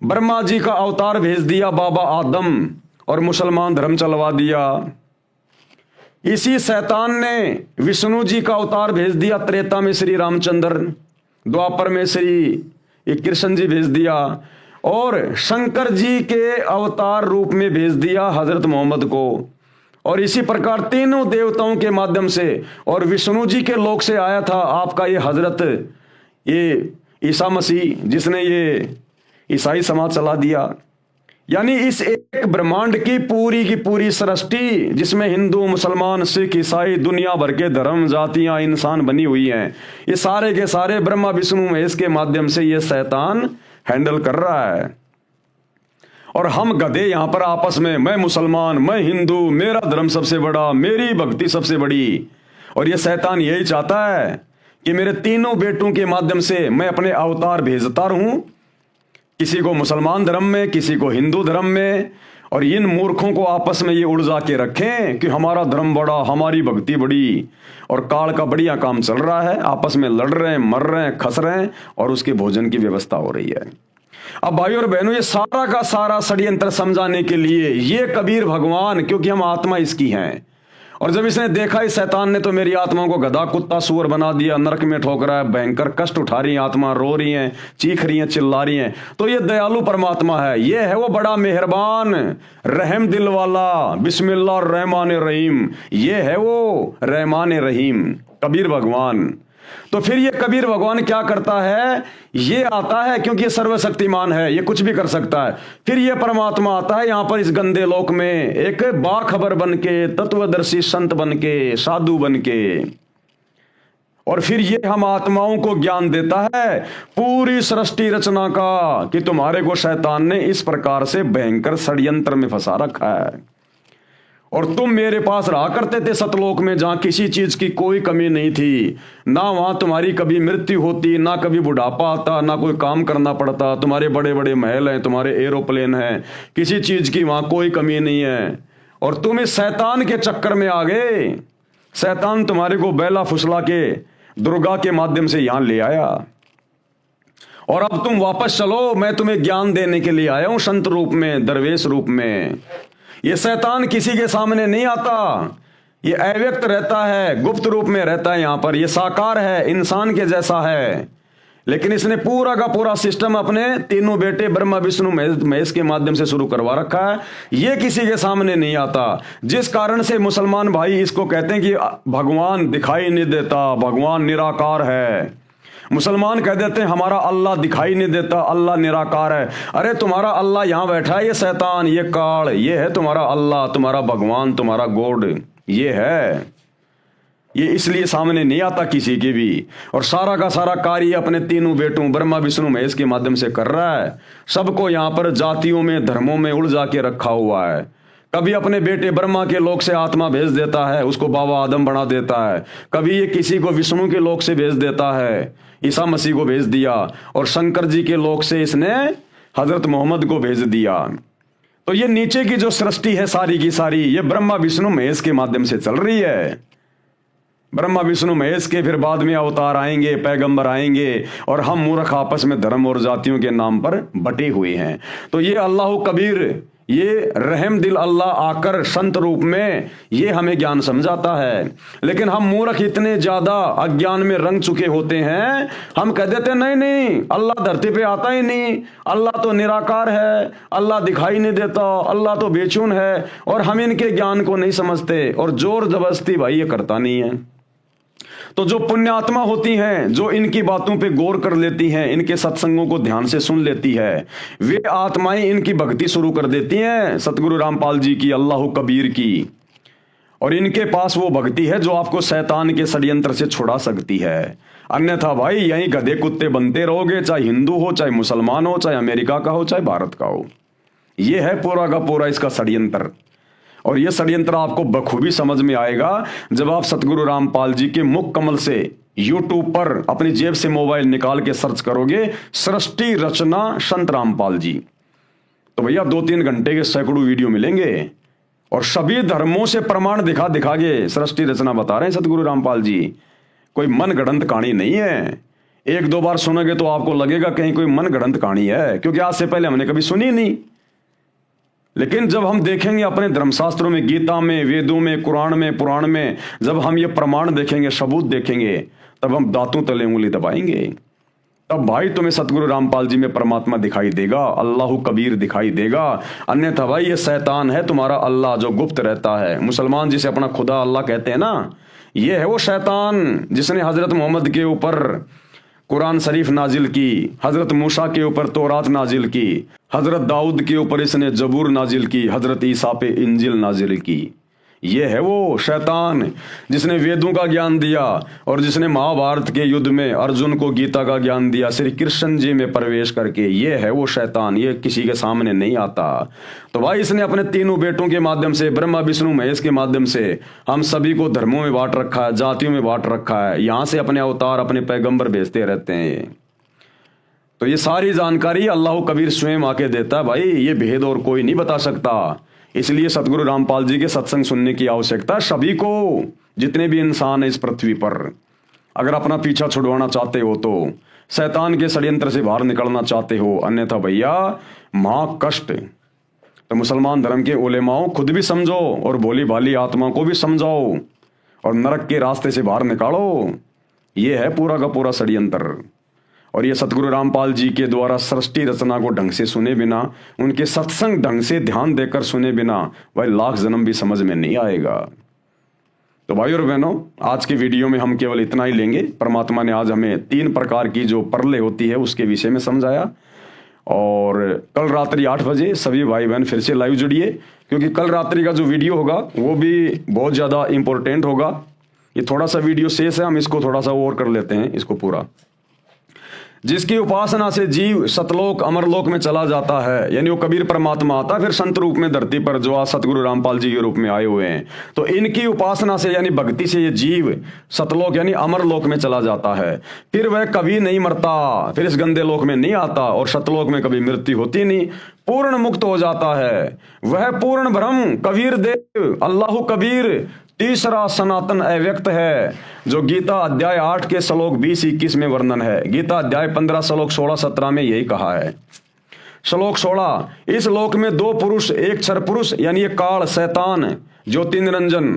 ब्रह्मा जी का अवतार भेज दिया बाबा आदम और मुसलमान धर्म चलवा दिया। इसी शैतान ने विष्णु जी का अवतार भेज दिया, त्रेता में श्री रामचंद्र, द्वापर में श्री कृष्ण जी भेज दिया, और शंकर जी के अवतार रूप में भेज दिया हजरत मोहम्मद को। और इसी प्रकार तीनों देवताओं के माध्यम से, और विष्णु जी के लोक से आया था आपका ये हजरत, ये ईसा मसीह, जिसने ये ईसाई समाज चला दिया। यानी इस एक ब्रह्मांड की पूरी सृष्टि, जिसमें हिंदू मुसलमान सिख ईसाई दुनिया भर के धर्म जातियां इंसान बनी हुई हैं, ये सारे के सारे ब्रह्मा विष्णु महेश के माध्यम से ये शैतान हैंडल कर रहा है। और हम गधे यहां पर आपस में, मैं मुसलमान, मैं हिंदू, मेरा धर्म सबसे बड़ा, मेरी भक्ति सबसे बड़ी। और ये शैतान यही चाहता है कि मेरे तीनों बेटों के माध्यम से मैं अपने अवतार भेजता रहूं, किसी को मुसलमान धर्म में, किसी को हिंदू धर्म में, और इन मूर्खों को आपस में ये उलझा के रखें कि हमारा धर्म बड़ा, हमारी भक्ति बड़ी। और काल का बढ़िया काम चल रहा है, आपस में लड़ रहे हैं, मर रहे हैं, खस रहे हैं, और उसके भोजन की व्यवस्था हो रही है। अब भाई और बहनों, ये सारा का सारा षड्यंत्र समझाने के लिए ये कबीर भगवान, क्योंकि हम आत्मा इसकी हैं, और जब इसने देखा इस शैतान ने तो मेरी आत्मा को गधा कुत्ता सुअर बना दिया, नरक में ठोक रहा है, भयंकर कष्ट उठा रही है आत्मा, रो रही हैं, चीख रही हैं, चिल्ला रही हैं, तो ये दयालु परमात्मा है, ये है वो बड़ा मेहरबान रहम दिल वाला, बिस्मिल्लाह रहमान रहीम, ये है वो रहमान रहीम कबीर भगवान। तो फिर ये कबीर भगवान क्या करता है, ये आता है क्योंकि ये सर्वशक्तिमान है, ये कुछ भी कर सकता है। फिर ये परमात्मा आता है यहां पर इस गंदे लोक में, एक बाखबर बन के, तत्वदर्शी संत बन के, साधु बन के, और फिर ये हम आत्माओं को ज्ञान देता है पूरी सृष्टि रचना का कि तुम्हारे को शैतान ने इस प्रकार से भयंकर षड्यंत्र में फंसा रखा है। और तुम मेरे पास रहा करते थे सतलोक में, जहां किसी चीज की कोई कमी नहीं थी, ना वहां तुम्हारी कभी मृत्यु होती, ना कभी बुढ़ापा आता, ना कोई काम करना पड़ता। तुम्हारे बड़े बड़े महल हैं, तुम्हारे एरोप्लेन हैं, किसी चीज की वहां कोई कमी नहीं है। और तुम इस शैतान के चक्कर में आ गए। शैतान तुम्हारे को बैला फुसला के दुर्गा के माध्यम से यहां ले आया, और अब तुम वापस चलो, मैं तुम्हें ज्ञान देने के लिए आया हूं संत रूप में, दरवेश रूप में। ये शैतान किसी के सामने नहीं आता, ये अव्यक्त रहता है, गुप्त रूप में रहता है। यहां पर ये साकार है, इंसान के जैसा है, लेकिन इसने पूरा का पूरा सिस्टम अपने तीनों बेटे ब्रह्मा विष्णु महेश के माध्यम से शुरू करवा रखा है। ये किसी के सामने नहीं आता, जिस कारण से मुसलमान भाई इसको कहते हैं कि भगवान दिखाई नहीं देता, भगवान निराकार है। मुसलमान कह देते हैं हमारा अल्लाह दिखाई नहीं देता, अल्लाह निराकार है। अरे तुम्हारा अल्लाह यहां बैठा है, ये शैतान, ये काल, ये है तुम्हारा अल्लाह, तुम्हारा भगवान, तुम्हारा गॉड, ये है। ये इसलिए सामने नहीं आता किसी के भी, और सारा का सारा कार्य अपने तीनों बेटों ब्रह्मा विष्णु महेश के माध्यम से कर रहा है। सबको यहां पर जातियों में, धर्मों में उलझा के रखा हुआ है। कभी अपने बेटे ब्रह्मा के लोक से आत्मा भेज देता है, उसको बाबा आदम बना देता है। कभी ये किसी को विष्णु के लोक से भेज देता है, ईसा मसीह को भेज दिया, और शंकर जी के लोक से इसने हजरत मोहम्मद को भेज दिया। तो ये नीचे की जो सृष्टि है सारी की सारी, ये ब्रह्मा विष्णु महेश के माध्यम से चल रही है। ब्रह्मा विष्णु महेश के फिर बाद में अवतार आएंगे, पैगंबर आएंगे, और हम मूर्ख आपस में धर्म और जातियों के नाम पर बटे हुए हैं। तो ये अल्लाह कबीर, ये रहम दिल अल्लाह आकर संत रूप में ये हमें ज्ञान समझाता है। लेकिन हम मूर्ख इतने ज्यादा अज्ञान में रंग चुके होते हैं, हम कह देते हैं नहीं नहीं, अल्लाह धरती पे आता ही नहीं, अल्लाह तो निराकार है, अल्लाह दिखाई नहीं देता, अल्लाह तो बेचैन है। और हम इनके ज्ञान को नहीं समझते, और जोर जबरदस्ती भाई ये करता नहीं है। तो जो पुण्यात्मा होती हैं, जो इनकी बातों पे गौर कर लेती हैं, इनके सत्संगों को ध्यान से सुन लेती है, वे आत्माएं इनकी भक्ति शुरू कर देती हैं सतगुरु रामपाल जी की, अल्लाह कबीर की। और इनके पास वो भक्ति है जो आपको शैतान के षड्यंत्र से छुड़ा सकती है। अन्यथा भाई यहीं गधे कुत्ते बनते रहोगे, चाहे हिंदू हो, चाहे मुसलमान हो, चाहे अमेरिका का हो, चाहे भारत का हो। ये है पूरा का पूरा इसका षड्यंत्र। और यह षड्यंत्र आपको बखूबी समझ में आएगा जब आप सतगुरु रामपाल जी के मुख कमल से यूट्यूब पर अपनी जेब से मोबाइल निकाल के सर्च करोगे सृष्टि रचना संत रामपाल जी, तो भैया 2-3 घंटे के सैकड़ों वीडियो मिलेंगे, और सभी धर्मों से प्रमाण दिखा के सृष्टि रचना बता रहे हैं सतगुरु रामपाल जी। कोई मन गढ़ंत कहानी नहीं है। 1-2 बार सुनोगे तो आपको लगेगा कहीं कोई मन गढ़ंत कहानी है, क्योंकि आज से पहले हमने कभी सुनी नहीं। लेकिन जब हम देखेंगे अपने धर्मशास्त्रों में, गीता में, वेदों में, कुरान में, पुराण में, जब हम ये प्रमाण देखेंगे, सबूत देखेंगे, तब हम दांतों तले उंगली दबाएंगे। तब भाई तुम्हें सतगुरु रामपाल जी में परमात्मा दिखाई देगा, अल्लाह कबीर दिखाई देगा। अन्यथा भाई ये शैतान है तुम्हारा अल्लाह जो गुप्त रहता है। मुसलमान जिसे अपना खुदा अल्लाह कहते हैं ना, ये है वो शैतान जिसने हजरत मोहम्मद के ऊपर कुरान शरीफ नाजिल की, हजरत मूसा के ऊपर तौरात नाजिल की, हजरत दाऊद के ऊपर इसने जबूर नाजिल की, हजरत ईसा पे इंजिल नाजिल की। ये है वो शैतान जिसने वेदों का ज्ञान दिया, और जिसने महाभारत के युद्ध में अर्जुन को गीता का ज्ञान दिया श्री कृष्ण जी में प्रवेश करके। ये है वो शैतान, ये किसी के सामने नहीं आता। तो भाई इसने अपने तीनों बेटों के माध्यम से, ब्रह्मा विष्णु महेश के माध्यम से हम सभी को धर्मों में बांट रखा है, जातियों में बांट रखा है। यहां से अपने अवतार, अपने पैगंबर भेजते रहते हैं। तो ये सारी जानकारी अल्लाह कबीर स्वयं आके देता है भाई, ये भेद और कोई नहीं बता सकता। इसलिए सतगुरु रामपाल जी के सत्संग सुनने की आवश्यकता सभी को, जितने भी इंसान है इस पृथ्वी पर। अगर अपना पीछा छुड़वाना चाहते हो तो, शैतान के षड्यंत्र से बाहर निकलना चाहते हो, अन्यथा भैया महा कष्ट। तो मुसलमान धर्म के उलेमाओं खुद भी समझो, और भोली भाली आत्मा को भी समझाओ, और नरक के रास्ते से बाहर निकालो। ये है पूरा का पूरा षड्यंत्र। और ये सतगुरु रामपाल जी के द्वारा सृष्टि रचना को ढंग से सुने बिना, उनके सत्संग ढंग से ध्यान देकर सुने बिना भाई लाख जन्म भी समझ में नहीं आएगा। तो भाई और बहनों, आज के वीडियो में हम केवल इतना ही लेंगे। परमात्मा ने आज हमें 3 प्रकार की जो परलें होती है उसके विषय में समझाया। और कल रात्रि 8 बजे सभी भाई बहन फिर से लाइव जुड़िए, क्योंकि कल रात्रि का जो वीडियो होगा वो भी बहुत ज़्यादा इम्पोर्टेंट होगा। ये थोड़ा सा वीडियो शेष है, हम इसको थोड़ा सा और कर लेते हैं इसको पूरा। जिसकी उपासना से जीव सतलोक अमरलोक में चला जाता है, यानी वो कबीर परमात्मा आता है फिर संत रूप में धरती पर, जो आज सतगुरु रामपाल जी के रूप में आए हुए हैं। तो इनकी उपासना से यानी भक्ति से ये जीव सतलोक यानी अमरलोक में चला जाता है। फिर वह कभी नहीं मरता, फिर इस गंदे लोक में नहीं आता और सतलोक में कभी मृत्यु होती नहीं, पूर्ण मुक्त हो जाता है। वह पूर्ण ब्रह्म कबीर देव अल्लाह कबीर तीसरा सनातन अव्यक्त है, जो गीता अध्याय 8 के श्लोक 20-21 में वर्णन है। गीता अध्याय 15 श्लोक 16-17 में यही कहा है। श्लोक 16, इस लोक में दो पुरुष, एक क्षर पुरुष यानी ये काल शैतान ज्योति निरंजन,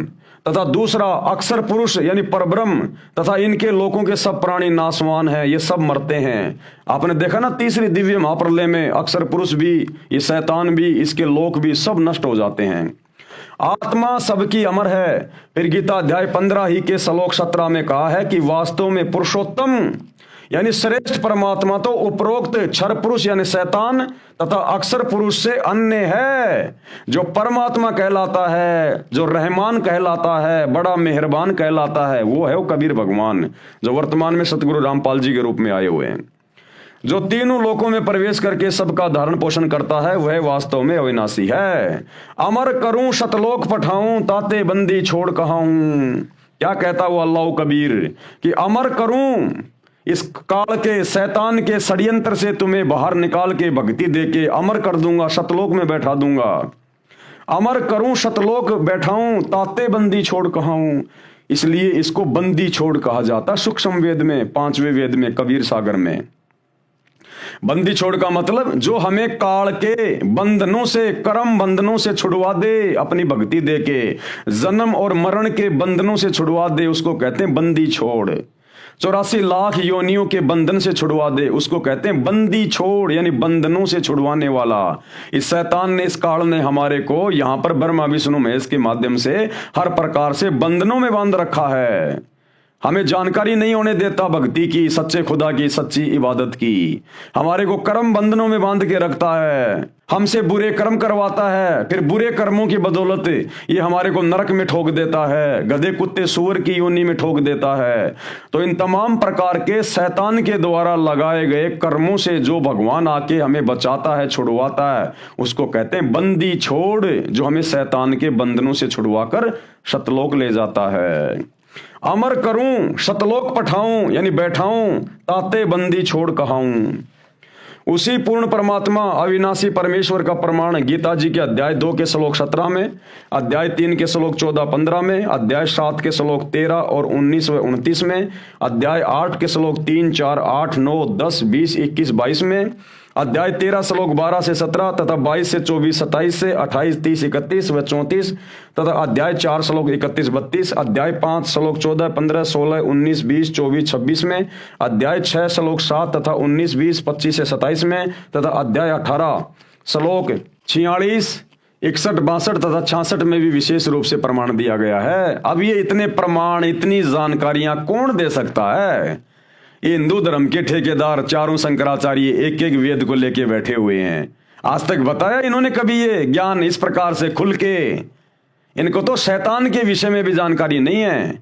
तथा दूसरा अक्षर पुरुष यानी परब्रह्म, तथा इनके लोकों के सब प्राणी नाशवान हैं, ये सब मरते हैं। आपने देखा ना तीसरी दिव्य महाप्रलय में अक्षर पुरुष भी, ये शैतान भी, इसके लोक भी सब नष्ट हो जाते हैं। आत्मा सबकी अमर है। फिर गीता अध्याय 15 ही के श्लोक 17 में कहा है कि वास्तव में पुरुषोत्तम यानी श्रेष्ठ परमात्मा तो उपरोक्त क्षर पुरुष यानी शैतान तथा अक्षर पुरुष से अन्य है। जो परमात्मा कहलाता है, जो रहमान कहलाता है, बड़ा मेहरबान कहलाता है, वो है वो कबीर भगवान, जो वर्तमान में सतगुरु रामपाल जी के रूप में आए हुए हैं। जो तीनों लोकों में प्रवेश करके सबका धारण पोषण करता है, वह वास्तव में अविनाशी है। अमर करूं शतलोक पठाऊं, ताते बंदी छोड़ कहाऊं। क्या कहता वो अल्लाह कबीर कि अमर करूं, इस काल के शैतान के षड्यंत्र से तुम्हें बाहर निकाल के भक्ति देके अमर कर दूंगा, शतलोक में बैठा दूंगा। अमर करूं शतलोक बैठाऊं, ताते बंदी छोड़ कहाऊं। इसलिए इसको बंदी छोड़ कहा जाता सूक्ष्म वेद में, 5वें वेद में, कबीर सागर में। बंदी छोड़ का मतलब जो हमें काल के बंधनों से, कर्म बंधनों से छुड़वा दे, अपनी भक्ति दे के जन्म और मरण के बंधनों से छुड़वा दे, उसको कहते हैं बंदी छोड़। 84 लाख योनियों के बंधन से छुड़वा दे, उसको कहते हैं बंदी छोड़, यानी बंधनों से छुड़वाने वाला। इस शैतान ने, इस काल ने हमारे को यहाँ पर ब्रह्मा विष्णु महेश के माध्यम से हर प्रकार से बंधनों में बांध रखा है। हमें जानकारी नहीं होने देता भक्ति की, सच्चे खुदा की, सच्ची इबादत की। हमारे को कर्म बंधनों में बांध के रखता है, हमसे बुरे कर्म करवाता है, फिर बुरे कर्मों की बदौलत ये हमारे को नरक में ठोक देता है, गधे कुत्ते सूअर की योनि में ठोक देता है। तो इन तमाम प्रकार के शैतान के द्वारा लगाए गए कर्मों से जो भगवान आके हमें बचाता है, छुड़वाता है, उसको कहते हैं बंदी छोड़, जो हमें शैतान के बंधनों से छुड़वाकर शतलोक ले जाता है। अमर करूं शतलोक पठाऊं यानी बैठाऊं, ताते बंदी छोड़ कहाऊं। उसी पूर्ण परमात्मा अविनाशी परमेश्वर का प्रमाण गीता जी के अध्याय 2 के श्लोक 17 में, अध्याय 3 के श्लोक 14-15 में, अध्याय 7 के श्लोक 13 और 19 व 29 में, अध्याय 8 के श्लोक 3, 4, 8, 9, 10, 20, 21, 22 में, अध्याय 13 श्लोक 12 से 17 तथा 22 से 24, 27 से 28, 30, 31 व 34 तथा अध्याय 4 श्लोक 31, 32, अध्याय 5 श्लोक 14, 15, 16, 19, 20, 24, 26 में, अध्याय 6 श्लोक 7 तथा 19, 20, 25 से 27 में तथा अध्याय 18 श्लोक 46, 61, 62 तथा 66 में भी विशेष रूप से प्रमाण दिया गया है। अब ये इतने प्रमाण, इतनी जानकारियां कौन दे सकता है? ये हिंदू धर्म के ठेकेदार चारों शंकराचार्य एक एक वेद को लेके बैठे हुए हैं। आज तक बताया इन्होंने कभी ये ज्ञान इस प्रकार से खुल के? इनको तो शैतान के विषय में भी जानकारी नहीं है।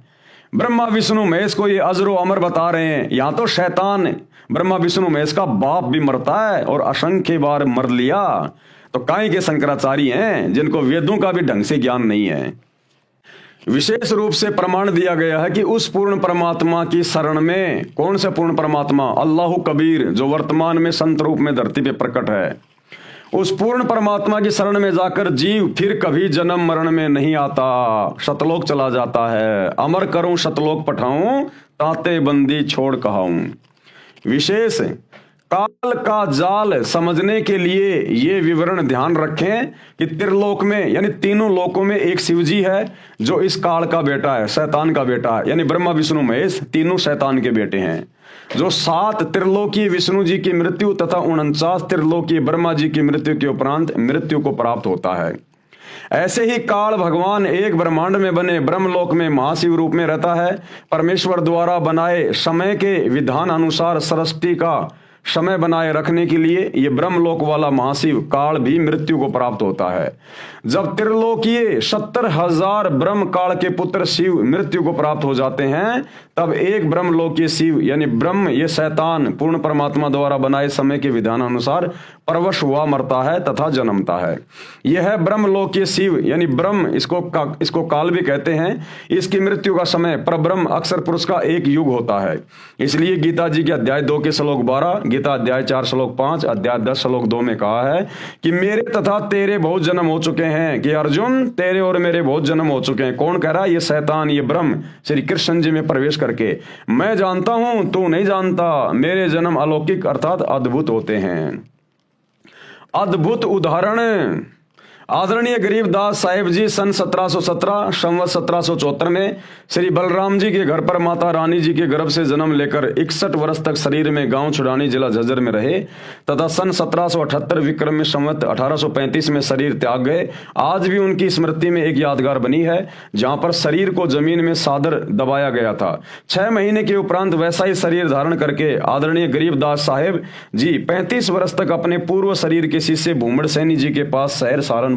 ब्रह्मा विष्णु महेश को ये अजरो अमर बता रहे हैं, यहाँ तो शैतान ब्रह्मा विष्णु महेश का बाप भी मरता है और असंख्य बार मर लिया। तो काहे के शंकराचार्य हैं जिनको वेदों का भी ढंग से ज्ञान नहीं है। विशेष रूप से प्रमाण दिया गया है कि उस पूर्ण परमात्मा की शरण में, कौन से पूर्ण परमात्मा? अल्लाह कबीर, जो वर्तमान में संत रूप में धरती पे प्रकट है। उस पूर्ण परमात्मा की शरण में जाकर जीव फिर कभी जन्म मरण में नहीं आता, शतलोक चला जाता है। अमर करूं शतलोक पठाऊं, ताते बंदी छोड़ कहाऊं। विशेष काल का जाल समझने के लिए ये विवरण ध्यान रखें कि त्रिलोक में यानी तीनों लोकों में एक शिव जी है जो इस काल का बेटा है, शैतान का बेटा है, यानी ब्रह्मा विष्णु महेश तीनों शैतान के बेटे हैं। जो 7 त्रिलोकीय विष्णु जी की मृत्यु तथा 49 त्रिलोकीय ब्रह्मा जी की मृत्यु के उपरांत मृत्यु को प्राप्त होता है। ऐसे ही काल भगवान एक ब्रह्मांड में बने ब्रह्मलोक में महाशिव रूप में रहता है। परमेश्वर द्वारा बनाए समय के विधान अनुसार सृष्टि का समय बनाए रखने के लिए ये ब्रह्मलोक वाला महाशिव काल भी मृत्यु को प्राप्त होता है। जब त्रिलोकीय 70,000 ब्रह्म काल के पुत्र शिव मृत्यु को प्राप्त हो जाते हैं, तब एक ब्रह्मलोकीय शिव यानी ब्रह्म ये शैतान पूर्ण परमात्मा द्वारा बनाए समय के विधान अनुसार परवश हुआ मरता है तथा जन्मता है। यह है ब्रह्मलोकीय शिव यानी ब्रह्म, इसको काल भी कहते हैं। इसकी मृत्यु का समय परब्रह्म अक्षर पुरुष का एक युग होता है। इसलिए गीता जी के अध्याय 2 के श्लोक 12, गीता अध्याय 4 श्लोक 5, अध्याय 10 श्लोक 2 में कहा है कि मेरे तथा तेरे बहुत जन्म हो चुके हैं, कि अर्जुन तेरे और मेरे बहुत जन्म हो चुके हैं। कौन कह रहा है? ये शैतान, ये ब्रह्म श्री कृष्ण जी में प्रवेश करके, मैं जानता हूं तू नहीं जानता, मेरे जन्म अलौकिक अर्थात अद्भुत होते हैं। अद्भुत उदाहरण आदरणीय गरीबदास साहिब जी सन 1717 संवत 1774 में श्री बलराम जी के घर पर माता रानी जी के गर्भ से जन्म लेकर 61 वर्ष तक शरीर में गांव छुड़ानी जिला झज्जर में रहे तथा सन 1778 विक्रम में संवत 1835 में शरीर त्याग गए। आज भी उनकी स्मृति में एक यादगार बनी है जहां पर शरीर को जमीन में सादर दबाया गया था। 6 महीने के उपरांत वैसा ही शरीर धारण करके आदरणीय गरीबदास साहेब जी 35 वर्ष तक अपने पूर्व शरीर के शिष्य भूमड़ सैनी जी के पास शहर सहारनपुर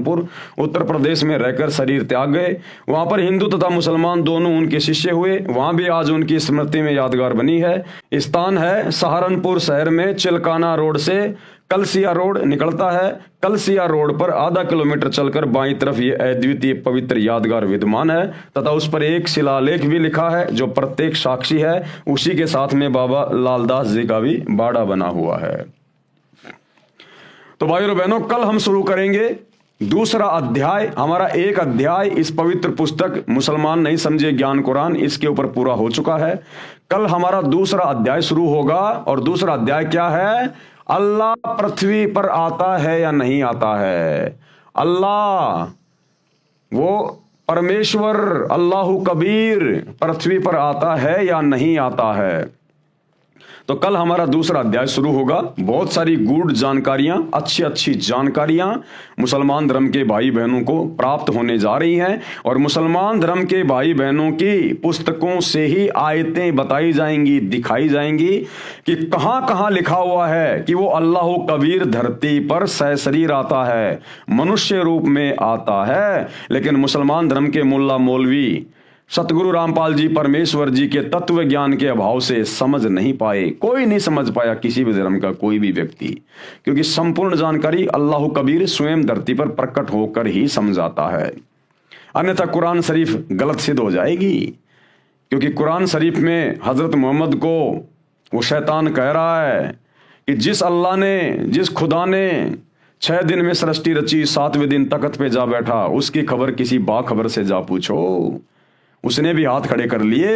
उत्तर प्रदेश में रहकर शरीर त्याग गए। वहां पर हिंदू तथा मुसलमान दोनों उनके शिष्य हुए। वहां भी आज उनकी स्मृति में यादगार बनी है। स्थान है सहारनपुर शहर में चिलकाना रोड से कलसिया रोड निकलता है। कलसिया रोड पर आधा किलोमीटर चलकर बाईं तरफ ये अद्वितीय पवित्र यादगार विद्यमान है तथा उस पर एक शिलालेख भी लिखा है जो प्रत्येक साक्षी है। उसी के साथ में बाबा लालदास जी का भी बाड़ा बना हुआ है। तो भाइयों और बहनों, कल हम शुरू करेंगे दूसरा अध्याय। हमारा एक अध्याय इस पवित्र पुस्तक मुसलमान नहीं समझे ज्ञान कुरान, इसके ऊपर पूरा हो चुका है। कल हमारा दूसरा अध्याय शुरू होगा और दूसरा अध्याय क्या है? अल्लाह पृथ्वी पर आता है या नहीं आता है। अल्लाह वो परमेश्वर अल्लाहु कबीर पृथ्वी पर आता है या नहीं आता है। तो कल हमारा दूसरा अध्याय शुरू होगा। बहुत सारी गूढ़ जानकारियां, अच्छी अच्छी जानकारियां मुसलमान धर्म के भाई बहनों को प्राप्त होने जा रही हैं और मुसलमान धर्म के भाई बहनों की पुस्तकों से ही आयतें बताई जाएंगी, दिखाई जाएंगी कि कहां कहां लिखा हुआ है कि वो अल्लाह कबीर धरती पर सशरीर आता है, मनुष्य रूप में आता है। लेकिन मुसलमान धर्म के मुल्ला मौलवी सतगुरु रामपाल जी परमेश्वर जी के तत्व ज्ञान के अभाव से समझ नहीं पाए। कोई नहीं समझ पाया, किसी भी धर्म का कोई भी व्यक्ति, क्योंकि संपूर्ण जानकारी अल्लाह कबीर स्वयं धरती पर प्रकट होकर ही समझाता है। अन्यथा कुरान शरीफ गलत सिद्ध हो जाएगी, क्योंकि कुरान शरीफ में हजरत मोहम्मद को वो शैतान कह रहा है कि जिस अल्लाह ने, जिस खुदा ने 6 दिन में सृष्टि रची, 7वें दिन तख्त पे जा बैठा, उसकी खबर किसी बाखबर से जा पूछो। उसने भी हाथ खड़े कर लिए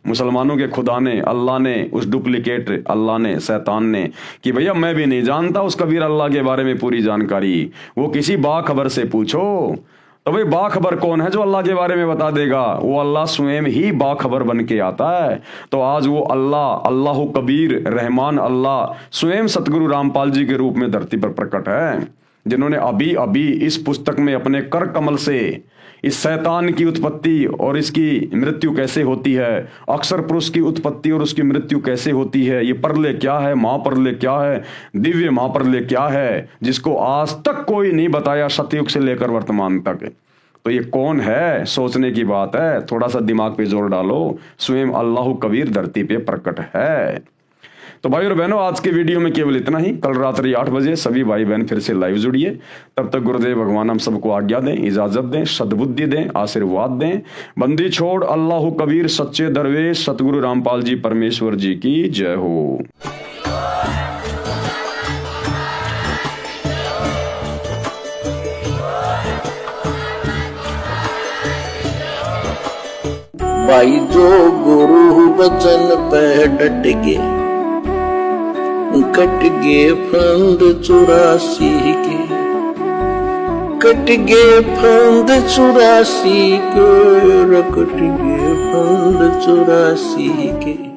मुसलमानों के खुदा ने, अल्लाह ने, उस डुप्लीकेट अल्लाह ने, शैतान ने, कि भैया मैं भी नहीं जानता उस कबीर अल्लाह के बारे में पूरी जानकारी, वो किसी बाखबर से पूछो। तो भाई बाखबर कौन है जो अल्लाह के बारे में बता देगा? वो अल्लाह स्वयं ही बाखबर बन के आता है। तो आज वो अल्लाह, अल्लाह कबीर रहमान अल्लाह स्वयं सतगुरु रामपाल जी के रूप में धरती पर प्रकट है, जिन्होंने अभी अभी इस पुस्तक में अपने कर कमल से इस शैतान की उत्पत्ति और इसकी मृत्यु कैसे होती है, अक्षर पुरुष की उत्पत्ति और उसकी मृत्यु कैसे होती है, ये परले क्या है, महापरले क्या है, दिव्य महापरले क्या है, जिसको आज तक कोई नहीं बताया, सतयुग से लेकर वर्तमान तक। तो ये कौन है? सोचने की बात है। थोड़ा सा दिमाग पे जोर डालो, स्वयं अल्लाह कबीर धरती पे प्रकट है। तो भाई और बहनों, आज के वीडियो में केवल इतना ही। कल रात्रि 8 बजे सभी भाई बहन फिर से लाइव जुड़िए। तब तक गुरुदेव भगवान हम सबको आज्ञा दें, इजाजत दें, सद्बुद्धि दें, आशीर्वाद दें। बंदी छोड़ अल्लाह कबीर सच्चे दरवेश सतगुरु रामपाल जी परमेश्वर जी की जय हो। भाई जो गुरु बचन पे डट गए, कट गए फंद 84 के, कट गए फंद 84 के, कट गए फंद 84 के।